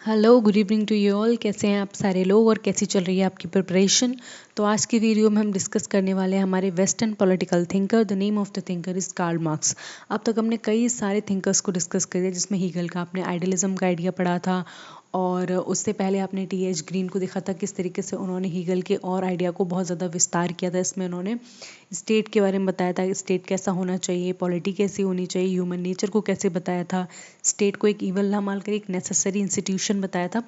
Hello, good evening to you all. कैसे हैं आप सारे लोग और कैसी चल रही है आपकी प्रिपरेशन। तो आज की वीडियो में हम डिस्कस करने वाले हैं हमारे western political thinker. The name of the thinker is Karl Marx. अब तक हमने कई सारे थिंकर्स को डिस्कस कर दिया, जिसमें हीगल का आपने आइडियलिज्म का आइडिया पढ़ा था, और उससे पहले आपने टी.एच. ग्रीन को देखा था किस तरीके से उन्होंने हीगल के और आइडिया को बहुत ज़्यादा विस्तार किया था। इसमें उन्होंने स्टेट के बारे में बताया था, स्टेट कैसा होना चाहिए, पॉलिटी कैसी होनी चाहिए, ह्यूमन नेचर को कैसे बताया था, स्टेट को एक ईवल ना मानकर एक नेसेसरी इंस्टीट्यूशन बताया था।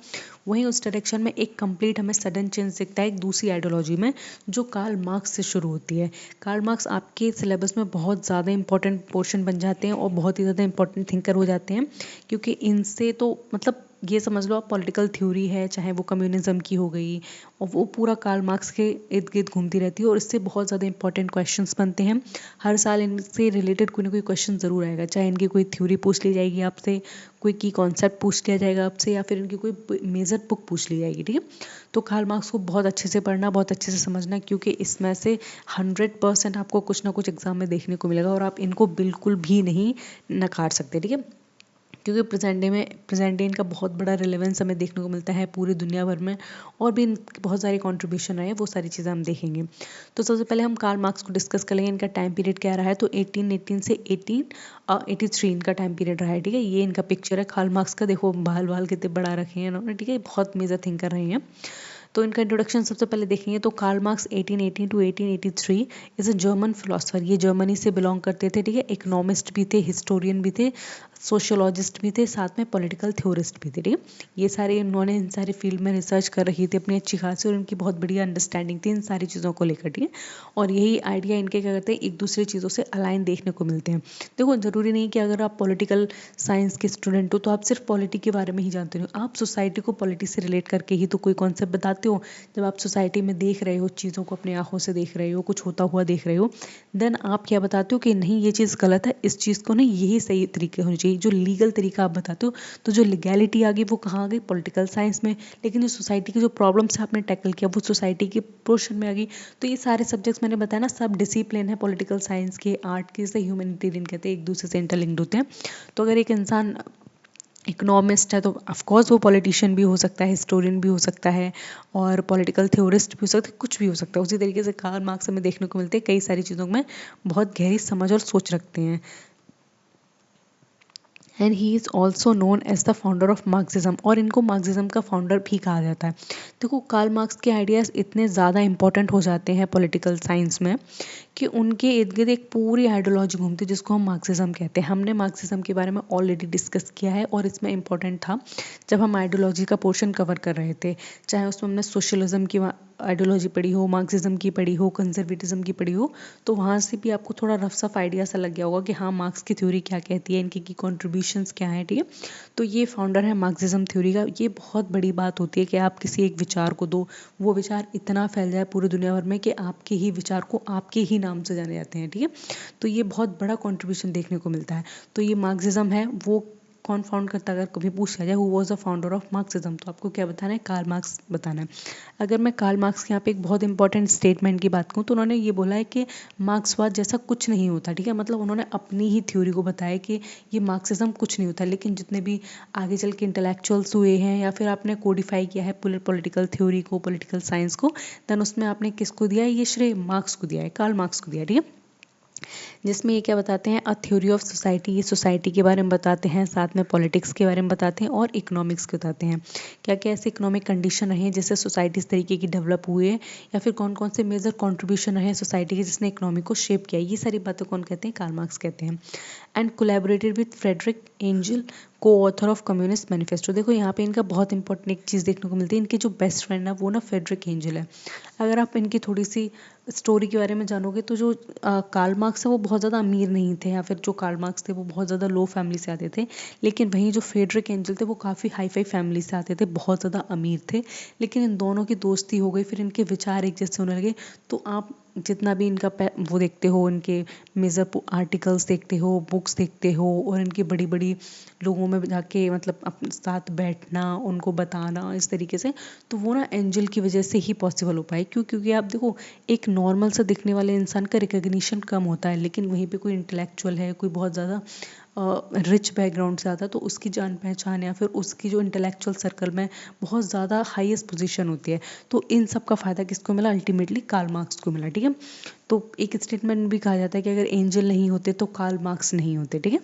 वहीं उस डायरेक्शन में एक कंप्लीट हमें सडन चेंज दिखता है एक दूसरी आइडियोलॉजी में, जो कार्ल मार्क्स से शुरू होती है। कार्ल मार्क्स आपके सिलेबस में बहुत ज़्यादा इंपॉर्टेंट पोर्शन बन जाते हैं और बहुत ही ज़्यादा इंपॉर्टेंट थिंकर हो जाते हैं, क्योंकि इनसे तो मतलब ये समझ लो आप पॉलिटिकल थ्योरी है, चाहे वो कम्युनिज्म की हो गई, और वो पूरा कार्ल मार्क्स के इर्द गिर्द घूमती रहती है, और इससे बहुत ज़्यादा इंपॉर्टेंट क्वेश्चंस बनते हैं। हर साल इनसे रिलेटेड कोई ना कोई क्वेश्चन ज़रूर आएगा, चाहे इनकी कोई थ्योरी पूछ ली जाएगी आपसे, कोई की कॉन्सेप्ट पूछ लिया जाएगा आपसे, या फिर इनकी कोई मेजर बुक पूछ ली जाएगी। ठीक है, तो कार्ल मार्क्स को बहुत अच्छे से पढ़ना, बहुत अच्छे से समझना, क्योंकि इसमें से 100% आपको कुछ ना कुछ एग्जाम में देखने को मिलेगा, और आप इनको बिल्कुल भी नहीं नकार सकते। ठीक है, क्योंकि प्रेजेंट डे इनका बहुत बड़ा रिलेवेंस हमें देखने को मिलता है पूरी दुनिया भर में, और भी इनके बहुत सारे कंट्रीब्यूशन रहे हैं, वो सारी चीज़ें हम देखेंगे। तो सबसे पहले हम कार्ल मार्क्स को डिस्कस कर लेंगे। इनका टाइम पीरियड क्या रहा है, तो 1818 से 1883 इनका टाइम पीरियड रहा है। ठीक है, ये इनका पिक्चर है कार्ल मार्क्स का। देखो बाल बाल कितने बड़ा रखे हैं इन्होंने। ठीक है, बहुत मेजर थिंकर रहे हैं। तो इनका इंट्रोडक्शन सबसे पहले देखेंगे तो Karl Marx 1818 to 1883 is a German philosopher. ये जर्मनी से बिलोंग करते थे। ठीक है, इकोनॉमिस्ट भी थे, हिस्टोरियन भी थे, सोशियोलॉजिस्ट भी थे, साथ में पॉलिटिकल थ्योरिस्ट भी थे। ठीक है, ये सारे इन्होंने इन सारी फील्ड में रिसर्च कर रही थी अपनी अच्छी खासी, और इनकी बहुत बढ़िया अंडरस्टैंडिंग थी इन सारी चीज़ों को लेकर। ठीक है, और यही आइडिया इनके क्या करते हैं, एक दूसरी चीज़ों से अलाइन देखने को मिलते हैं। देखो ज़रूरी नहीं कि अगर आप पॉलिटिकल साइंस के स्टूडेंट हो तो आप सिर्फ पॉलिटी के बारे में ही जानते हो, आप सोसाइटी को पॉलिटी से रिलेट करके ही तो कोई कॉन्सेप्ट बताते हो। जब आप सोसाइटी में देख रहे हो, चीज़ों को अपनी आंखों से देख रहे हो, कुछ होता हुआ देख रहे हो, देन आप क्या बताते हो कि नहीं ये चीज़ गलत है, इस चीज़ को नहीं, यही सही तरीके होनी चाहिए। जो लीगल तरीका आप बताते हो, तो जो लीगैलिटी आ गई वो कहाँ आ गई, पॉलिटिकल साइंस में। लेकिन जो सोसाइटी की जो प्रॉब्लम्स आपने टैकल किया वो सोसाइटी के पोर्शन में आ गई। तो ये सारे सब्जेक्ट्स मैंने बताया ना, सब डिसिप्लिन है पॉलिटिकल साइंस के, आर्ट के, जैसे ह्यूमैनिटेरियन कहते हैं, एक दूसरे से इंटरलिंक्ड होते हैं। तो अगर एक इंसान इकोनॉमिस्ट है तो ऑफकोर्स वो पॉलिटिशियन भी हो सकता है, हिस्टोरियन भी हो सकता है, और पॉलिटिकल थ्योरिस्ट भी हो सकता है, कुछ भी हो सकता है। उसी तरीके से कार्ल मार्क्स हमें देखने को मिलते हैं कई सारी चीज़ों में बहुत गहरी समझ और सोच रखते हैं। And he is also known as the founder of Marxism, और इनको मार्क्सिज्म का फाउंडर भी कहा जाता है। देखो कार्ल मार्क्स के आइडियाज़ इतने ज़्यादा इंपॉर्टेंट हो जाते हैं पॉलिटिकल साइंस में कि उनके इर्द गिर्द एक पूरी आइडियोलॉजी घूमती है, जिसको हम मार्क्सिज्म कहते हैं। हमने मार्क्सिज्म के बारे में ऑलरेडी डिस्कस किया है, और इसमें इंपॉर्टेंट था जब हम आइडियोलॉजी का पोर्शन कवर कर रहे थे, चाहे उसमें हमने सोशलिज्म की आइडियोलॉजी पढ़ी हो, मार्क्सिज्म की पढ़ी हो, कंजर्वेटिज्म की पढ़ी हो, तो वहाँ से भी आपको थोड़ा रफ सफ आइडिया सा लग गया होगा कि हाँ मार्क्स की थ्योरी क्या कहती है, इनकी की कॉन्ट्रीब्यूशंस क्या है। ठीक है, तो ये फाउंडर है मार्क्सिज्म थ्योरी का। ये बहुत बड़ी बात होती है कि आप किसी एक विचार को दो, वो विचार इतना फैल जाए पूरी दुनिया भर में कि आपके ही विचार को आपके ही नाम से जाने जाते हैं। ठीक है, तो ये बहुत बड़ा कंट्रीब्यूशन देखने को मिलता है। तो ये मार्क्सिज्म है, वो कौन फाउंड करता है, अगर कभी पूछा जाए who was the founder of Marxism, तो आपको क्या बताना है, कार्ल मार्क्स बताना है। अगर मैं कार्ल मार्क्स के यहाँ पे एक बहुत इंपॉर्टेंट स्टेटमेंट की बात करूँ, तो उन्होंने ये बोला है कि मार्क्सवाद जैसा कुछ नहीं होता। ठीक है, मतलब उन्होंने अपनी ही थ्योरी को बताया कि ये मार्क्सिज्म कुछ नहीं होता, लेकिन जितने भी आगे चल के इंटेलेक्चुअल्स हुए हैं, या फिर आपने कोडिफाई किया है पॉलिटिकल थ्योरी को, पॉलिटिकल साइंस को, देन उसमें आपने किसको दिया है, ये श्रेय मार्क्स को दिया है, कार्ल मार्क्स को दिया है। ठीक है, जिसमें ये क्या बताते हैं, अ थ्योरी ऑफ सोसाइटी, ये सोसाइटी के बारे में बताते हैं, साथ में पॉलिटिक्स के बारे में बताते हैं, और इकोनॉमिक्स के बताते हैं क्या क्या ऐसे इकोनॉमिक कंडीशन रहे हैं जिससे सोसाइटी इस तरीके की डेवलप हुई है, या फिर कौन कौन से मेजर कॉन्ट्रीब्यूशन रहे हैं सोसाइटी के जिसने इकोनॉमी को शेप किया। ये सारी बातें कौन कहते हैं, कार्ल मार्क्स कहते हैं। And collaborated with Friedrich Engels, coauthor of communist manifesto. देखो यहाँ पे इनका बहुत इंपॉर्टेंट एक चीज़ देखने को मिलती है, इनके जो बेस्ट फ्रेंड है वो ना फ्रेडरिक एंजल है। अगर आप इनकी थोड़ी सी स्टोरी के बारे में जानोगे तो जो कार्ल मार्क्स है वो बहुत ज़्यादा अमीर नहीं थे, या फिर जो कार्ल मार्क्स थे वो बहुत ज़्यादा लो फैमिली से आते थे। लेकिन वहीं जो फ्रेडरिक एंजल थे वो काफ़ी हाई फाई फैमिली से आते थे, बहुत ज़्यादा अमीर थे। लेकिन इन दोनों की दोस्ती हो गई, फिर इनके विचार एक जैसे होने लगे। तो आप जितना भी इनका वो देखते हो, इनके मेजर आर्टिकल्स देखते हो, बुक्स देखते हो, और इनकी बड़ी बड़ी लोगों में जाके मतलब अपने साथ बैठना, उनको बताना इस तरीके से, तो वो ना एंजल की वजह से ही पॉसिबल हो पाए। क्यों? क्योंकि आप देखो एक नॉर्मल सा दिखने वाले इंसान का रिकग्निशन कम होता है, लेकिन वहीं पे कोई इंटेलेक्चुअल है, कोई बहुत ज़्यादा रिच बैकग्राउंड से आता है तो उसकी जान पहचान या फिर उसकी जो इंटेलेक्चुअल सर्कल में बहुत ज़्यादा हाईएस्ट पोजीशन होती है। तो इन सब का फ़ायदा किसको मिला? अल्टीमेटली कार्ल मार्क्स को मिला। ठीक है, तो एक स्टेटमेंट भी कहा जाता है कि अगर एंजल नहीं होते तो कार्ल मार्क्स नहीं होते। ठीक है,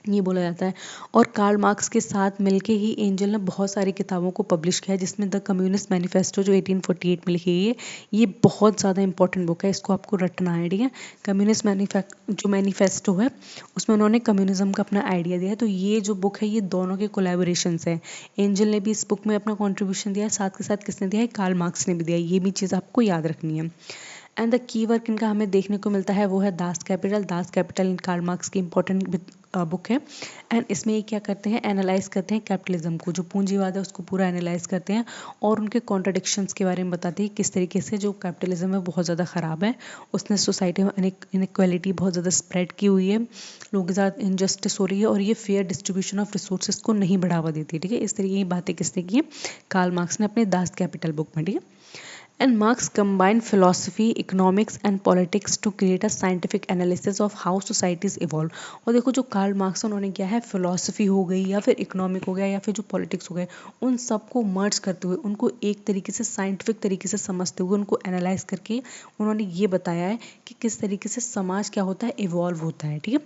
ये बोला जाता है। और कार्ल मार्क्स के साथ मिलके ही एंजल ने बहुत सारी किताबों को पब्लिश किया है, जिसमें द कम्युनिस्ट मैनिफेस्टो जो 1848 में लिखी गई है, ये बहुत ज़्यादा इंपॉर्टेंट बुक है, इसको आपको रटना है। ठीक है, कम्युनिस्ट जो मैनिफेस्टो है उसमें उन्होंने कम्युनिज्म का अपना आइडिया दिया है। तो ये जो बुक है ये दोनों के कोलैबोरेशन है। एंजल ने भी इस बुक में अपना कॉन्ट्रीब्यूशन दिया है, साथ के साथ किसने दिया है? कार्ल मार्क्स ने भी दिया है। ये भी चीज़ आपको याद रखनी है। एंड द की वर्क इनका हमें देखने को मिलता है वो है दास कैपिटल। दास कैपिटल इन कार्ल मार्क्स की इंपॉर्टेंट बुक है। एंड इसमें ये क्या करते हैं? एनालाइज करते हैं कैपिटलिज्म को, जो पूंजीवाद है उसको पूरा एनालाइज करते हैं और उनके कॉन्ट्रडिक्शंस के बारे में बताते हैं किस तरीके से जो कैपिटलिज्म है बहुत ज़्यादा ख़राब है, उसने सोसाइटी में इनइक्वालिटी बहुत ज़्यादा स्प्रेड की हुई है, लोगों के साथ इनजस्टिस हो रही है और ये फेयर डिस्ट्रीब्यूशन ऑफ रिसोर्सेज को नहीं बढ़ावा देती है। ठीक है, इस तरीके की बातें किसने की है? कार्ल मार्क्स ने अपने दास कैपिटल बुक में। ठीक है, and Marx combined philosophy, economics and politics to create a scientific analysis of how societies evolve। और देखो जो कार्ल मार्क्स उन्होंने किया है, फिलोसफी हो गई या फिर इकोनॉमिक हो गया या फिर जो पॉलिटिक्स हो गए, उन सबको मर्ज करते हुए उनको एक तरीके से साइंटिफिक तरीके से समझते हुए उनको एनालाइज करके उन्होंने ये बताया है कि किस तरीके से समाज क्या होता है, इवॉल्व होता है। ठीक है,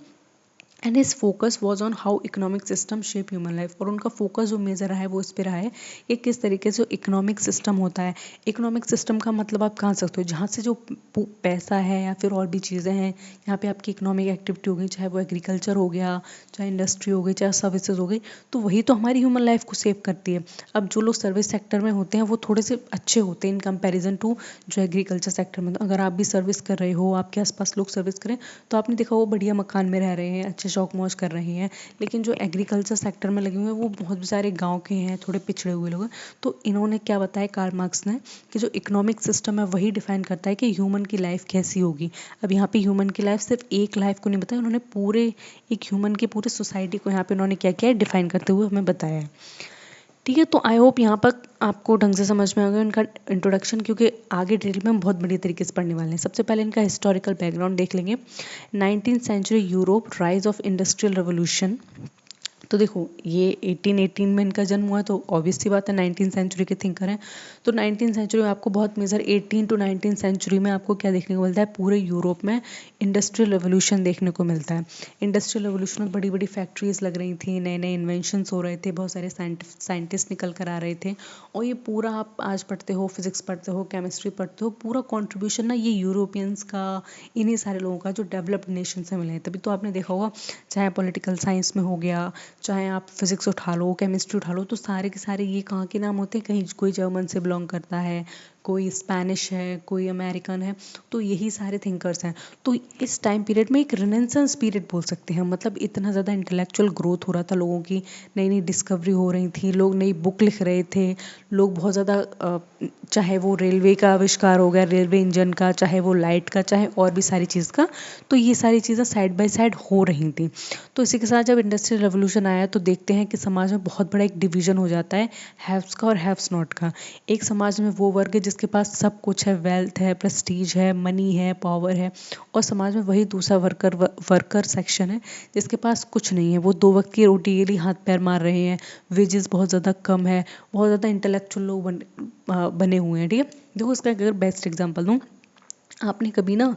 and his focus was on how economic system shape human life. और उनका फोकस जो मेजर रहा है वो इस पे रहा है कि किस तरीके से इकोनॉमिक सिस्टम होता है। इकोनॉमिक सिस्टम का मतलब आप कहाँ सकते हो? जहाँ से जो पैसा है या फिर और भी चीज़ें हैं, यहाँ पे आपकी इकोनॉमिक एक्टिविटी हो गई, चाहे वो एग्रीकल्चर हो गया, चाहे इंडस्ट्री हो गई, चाहे सर्विसेज हो गई, तो वही तो हमारी ह्यूमन लाइफ को सेव करती है। अब जो लोग सर्विस सेक्टर में होते हैं वो थोड़े से अच्छे होते हैं इन कंपेरिजन टू जो एग्रीकल्चर सेक्टर में। अगर आप भी सर्विस कर रहे हो, आपके आसपास लोग सर्विस करें, तो आपने देखा वो बढ़िया मकान में रह रहे हैं, अच्छे शौक मौज कर रहे हैं। लेकिन जो एग्रीकल्चर सेक्टर में लगे हुए हैं वो बहुत सारे गांव के हैं, थोड़े पिछड़े हुए लोग हैं। तो इन्होंने क्या बताया कार्ल मार्क्स ने कि जो इकोनॉमिक सिस्टम है वही डिफाइन करता है कि ह्यूमन की लाइफ कैसी होगी। अब यहाँ पे ह्यूमन की लाइफ सिर्फ एक लाइफ को नहीं बताया, उन्होंने पूरे एक ह्यूमन के पूरे सोसाइटी को यहाँ पे उन्होंने क्या किया है, डिफाइन करते हुए हमें बताया है। ठीक है, तो आई होप यहाँ पर आपको ढंग से समझ में आ गया इनका इंट्रोडक्शन, क्योंकि आगे डिटेल में हम बहुत बड़ी तरीके से पढ़ने वाले हैं। सबसे पहले इनका हिस्टोरिकल बैकग्राउंड देख लेंगे। 19th century Europe, rise of industrial revolution. तो देखो ये 1818 में इनका जन्म हुआ है, तो ऑब्वियस सी बात है 19th सेंचुरी के थिंकर हैं। तो 19th सेंचुरी में आपको बहुत मेजर 18 to 19th सेंचुरी में आपको क्या देखने को मिलता है? पूरे यूरोप में इंडस्ट्रियल रेवोल्यूशन देखने को मिलता है। इंडस्ट्रियल रेवोल्यूशन में बड़ी बड़ी फैक्ट्रीज लग रही थी, नए नए इन्वेंशंस हो रहे थे, बहुत सारे साइंटिस्ट निकल कर आ रहे थे। और ये पूरा आप आज पढ़ते हो, फिजिक्स पढ़ते हो, केमिस्ट्री पढ़ते हो, पूरा कॉन्ट्रीब्यूशन ना ये यूरोपियंस का, इन्हीं सारे लोगों का जो डेवलप्ड नेशन से मिले हैं। तभी तो आपने देखा होगा, चाहे पॉलिटिकल साइंस में हो गया, चाहे आप फिजिक्स उठा लो, केमिस्ट्री उठा लो, तो सारे के सारे ये कहाँ के नाम होते हैं? कहीं कोई जर्मन से बिलोंग करता है, कोई स्पेनिश है, कोई अमेरिकन है, तो यही सारे थिंकर्स हैं। तो इस टाइम पीरियड में एक रेनेसांस पीरियड बोल सकते हैं। मतलब इतना ज़्यादा इंटेलेक्चुअल ग्रोथ हो रहा था, लोगों की नई नई डिस्कवरी हो रही थी, लोग नई बुक लिख रहे थे, लोग बहुत ज़्यादा, चाहे वो रेलवे का आविष्कार हो गया, रेलवे इंजन का, चाहे वो लाइट का, चाहे और भी सारी चीज़ का, तो ये सारी चीज़ें साइड बाय साइड हो रही थी। तो इसी के साथ जब इंडस्ट्रियल रेवोल्यूशन आया तो देखते हैं कि समाज में बहुत बड़ा एक डिवीजन हो जाता है, हैव्स का और हैव्स नॉट का। एक समाज में वो वर्ग है जिसके पास सब कुछ है, वेल्थ है, प्रेस्टीज है, मनी है, पावर है, और समाज में वही दूसरा वर्कर सेक्शन है जिसके पास कुछ नहीं है। वो दो वक्त की रोटी के लिए हाथ पैर मार रहे हैं, वेजेस बहुत ज़्यादा कम है, बहुत ज़्यादा इंटेलेक्चुअल लोग बने हुए हैं। ठीक है, देखो इसका अगर बेस्ट एग्जांपल दूँ, आपने कभी ना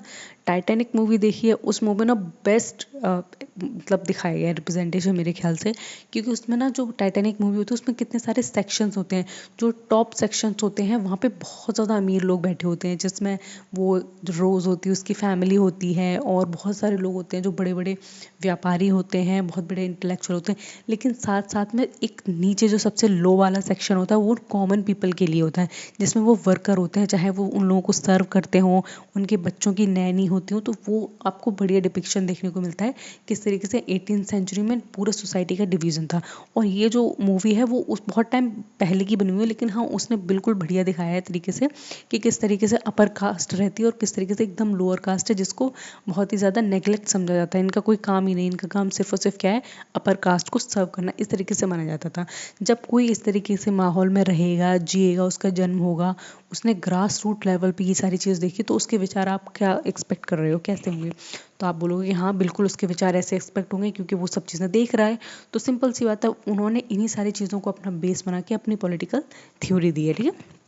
टाइटैनिक मूवी देखी है? उस मूवी ना बेस्ट मतलब दिखाया गया है रिप्रेजेंटेशन मेरे ख्याल से, क्योंकि उसमें ना जो टाइटैनिक मूवी होती है उसमें कितने सारे सेक्शंस होते हैं। जो टॉप सेक्शंस होते हैं वहाँ पे बहुत ज़्यादा अमीर लोग बैठे होते हैं, जिसमें वो रोज़ होती है, उसकी फैमिली होती है, और बहुत सारे लोग होते हैं जो बड़े बड़े व्यापारी होते हैं, बहुत बड़े इंटेलेक्चुअल होते हैं। लेकिन साथ साथ में एक नीचे जो सबसे लो वाला सेक्शन होता है वो कॉमन पीपल के लिए होता है, जिसमें वो वर्कर होते हैं, चाहे वो उन लोगों को सर्व करते हों, उनके बच्चों की नैनी होती हो। तो वो आपको बढ़िया डिपिक्शन देखने को मिलता है किस तरीके से 18th सेंचुरी में पूरा सोसाइटी का डिवीजन था। और ये जो मूवी है वो उस बहुत टाइम पहले की बनी हुई है, लेकिन हाँ उसने बिल्कुल बढ़िया दिखाया है तरीके से कि किस तरीके से अपर कास्ट रहती है और किस तरीके से एकदम लोअर कास्ट है, जिसको बहुत ही ज़्यादा नेग्लेक्ट समझा जाता है। इनका कोई काम ही नहीं, इनका काम सिर्फ और सिर्फ क्या है, अपर कास्ट को सर्व करना, इस तरीके से माना जाता था। जब कोई इस तरीके से माहौल में रहेगा, जिएगा, उसका जन्म होगा, उसने ग्रास रूट लेवल पे ये सारी चीज़ देखी, तो उसके विचार आप क्या एक्सपेक्ट एक्सपेक्ट कर रहे हो, कैसे होंगे? तो आप बोलोगे कि हाँ बिल्कुल उसके विचार ऐसे एक्सपेक्ट होंगे क्योंकि वो सब चीज़ें देख रहा है। तो सिंपल सी बात है, उन्होंने इन्हीं सारी चीज़ों को अपना बेस बना के अपनी पॉलिटिकल थ्योरी दी है, ठीक है।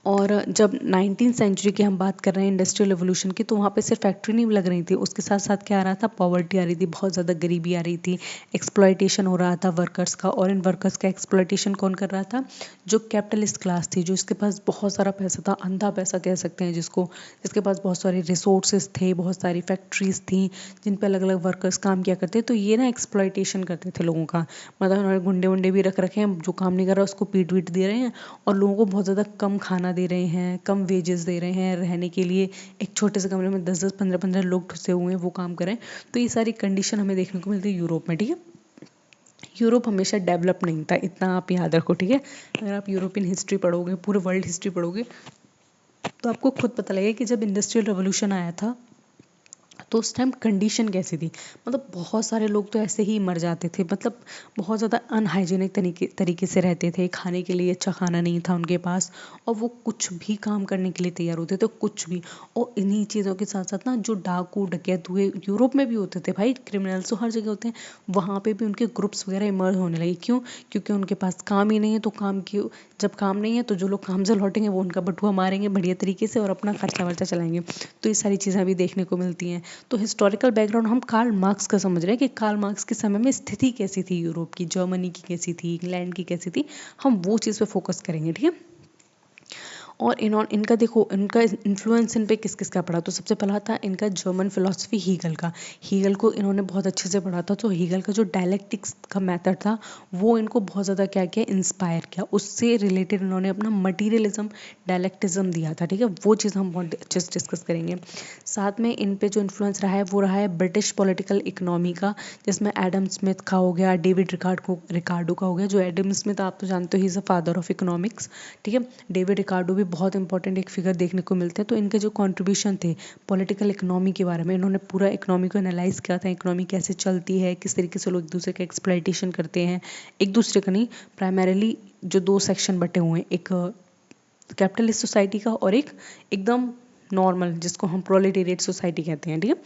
और जब 19th सेंचुरी की हम बात कर रहे हैं इंडस्ट्रियल रिवोल्यूशन की, तो वहाँ पे सिर्फ फैक्ट्री नहीं लग रही थी, उसके साथ साथ क्या आ रहा था, पॉवर्टी आ रही थी, बहुत ज़्यादा गरीबी आ रही थी, एक्सप्लॉयटेशन हो रहा था वर्कर्स का। और इन वर्कर्स का एक्सप्लॉयटेशन कौन कर रहा था? जो कैपिटलिस्ट क्लास थी, जो इसके पास बहुत सारा पैसा था, अंधा पैसा कह सकते हैं जिसको, जिसके पास बहुत सारे रिसोर्सेज थे, बहुत सारी फैक्ट्रीज थी जिन पे अलग अलग वर्कर्स काम किया करते। तो ये ना एक्सप्लॉयटेशन करते थे लोगों का, मतलब उन्होंने गुंडे वुंडे भी रख रखे हैं, जो काम नहीं कर रहा उसको पीट वीट दे रहे हैं और लोगों को बहुत ज़्यादा कम खाना दे रहे हैं, कम वेजेस दे रहे हैं, रहने के लिए एक छोटे से कमरे में 10-10 15-15 लोग ठुसे हुए हैं, वो काम कर रहे हैं। तो ये सारी कंडीशन हमें देखने को मिलती है यूरोप में, ठीक है। यूरोप हमेशा डेवलप नहीं था, इतना आप याद रखो, ठीक है। अगर आप यूरोपियन हिस्ट्री पढ़ोगे, पूरे वर्ल्ड हिस्ट्री पढ़ोगे, तो आपको खुद पता लगेगा कि जब इंडस्ट्रियल रेवोल्यूशन आया था तो उस टाइम कंडीशन कैसी थी। मतलब बहुत सारे लोग तो ऐसे ही मर जाते थे, मतलब बहुत ज़्यादा अनहाइजीनिक तरीके से रहते थे, खाने के लिए अच्छा खाना नहीं था उनके पास, और वो कुछ भी काम करने के लिए तैयार होते थे, कुछ भी। और इन्हीं चीज़ों के साथ साथ ना जो डाकू डकैत हुए यूरोप में भी होते थे भाई, क्रिमिनल्स तो हर जगह होते हैं, वहाँ पे भी उनके ग्रुप्स वगैरह इमर्ज होने लगे। क्यों? क्योंकि उनके पास काम ही नहीं है, तो काम की जब काम नहीं है तो जो लोग काम से लौटेंगे वो उनका बटुआ मारेंगे बढ़िया तरीके से और अपना खर्चा वर्चा चलाएंगे। तो ये सारी चीज़ें भी देखने को मिलती हैं। तो हिस्टोरिकल बैकग्राउंड हम कार्ल मार्क्स का समझ रहे हैं कि कार्ल मार्क्स के समय में स्थिति कैसी थी, यूरोप की, जर्मनी की कैसी थी, इंग्लैंड की कैसी थी, हम वो चीज़ पे फोकस करेंगे, ठीक है। और इनका देखो, इनका इन्फ्लुएंस इन पे किस किस का पड़ा। तो सबसे पहला था इनका जर्मन फिलॉसफी हीगल का। हीगल को इन्होंने बहुत अच्छे से पढ़ा था, तो हीगल का जो डायलेक्टिक्स का मेथड था वो इनको बहुत ज़्यादा क्या किया, इंस्पायर किया। उससे रिलेटेड इन्होंने अपना मटीरियलिज्म डायलेक्टिज्म दिया था, ठीक है। वो चीज़ हम बहुत अच्छे से डिस्कस करेंगे। साथ में इन पे जो इन्फ्लुएंस रहा है वो रहा है ब्रिटिश पॉलिटिकल इकोनॉमी का, जिसमें एडम स्मिथ का हो गया, डेविड रिकार्डो का हो गया। जो एडम स्मिथ आप तो जानते हो, he is a father of economics, ठीक है। डेविड रिकार्डो भी बहुत इंपॉर्टेंट एक फिगर देखने को मिलते हैं। तो इनके जो कंट्रीब्यूशन थे पॉलिटिकल इकोनॉमी के बारे में, इन्होंने पूरा इकोनॉमी को एनालाइज किया था, इकोनॉमी कैसे चलती है, किस तरीके से लोग एक दूसरे का एक्सप्लॉइटेशन करते हैं, एक दूसरे का नहीं, प्राइमरीली जो दो सेक्शन बटे हुए हैं, एक कैपिटलिस्ट सोसाइटी का और एक एकदम नॉर्मल जिसको हम प्रोलेटेरिएट सोसाइटी कहते हैं, ठीक है।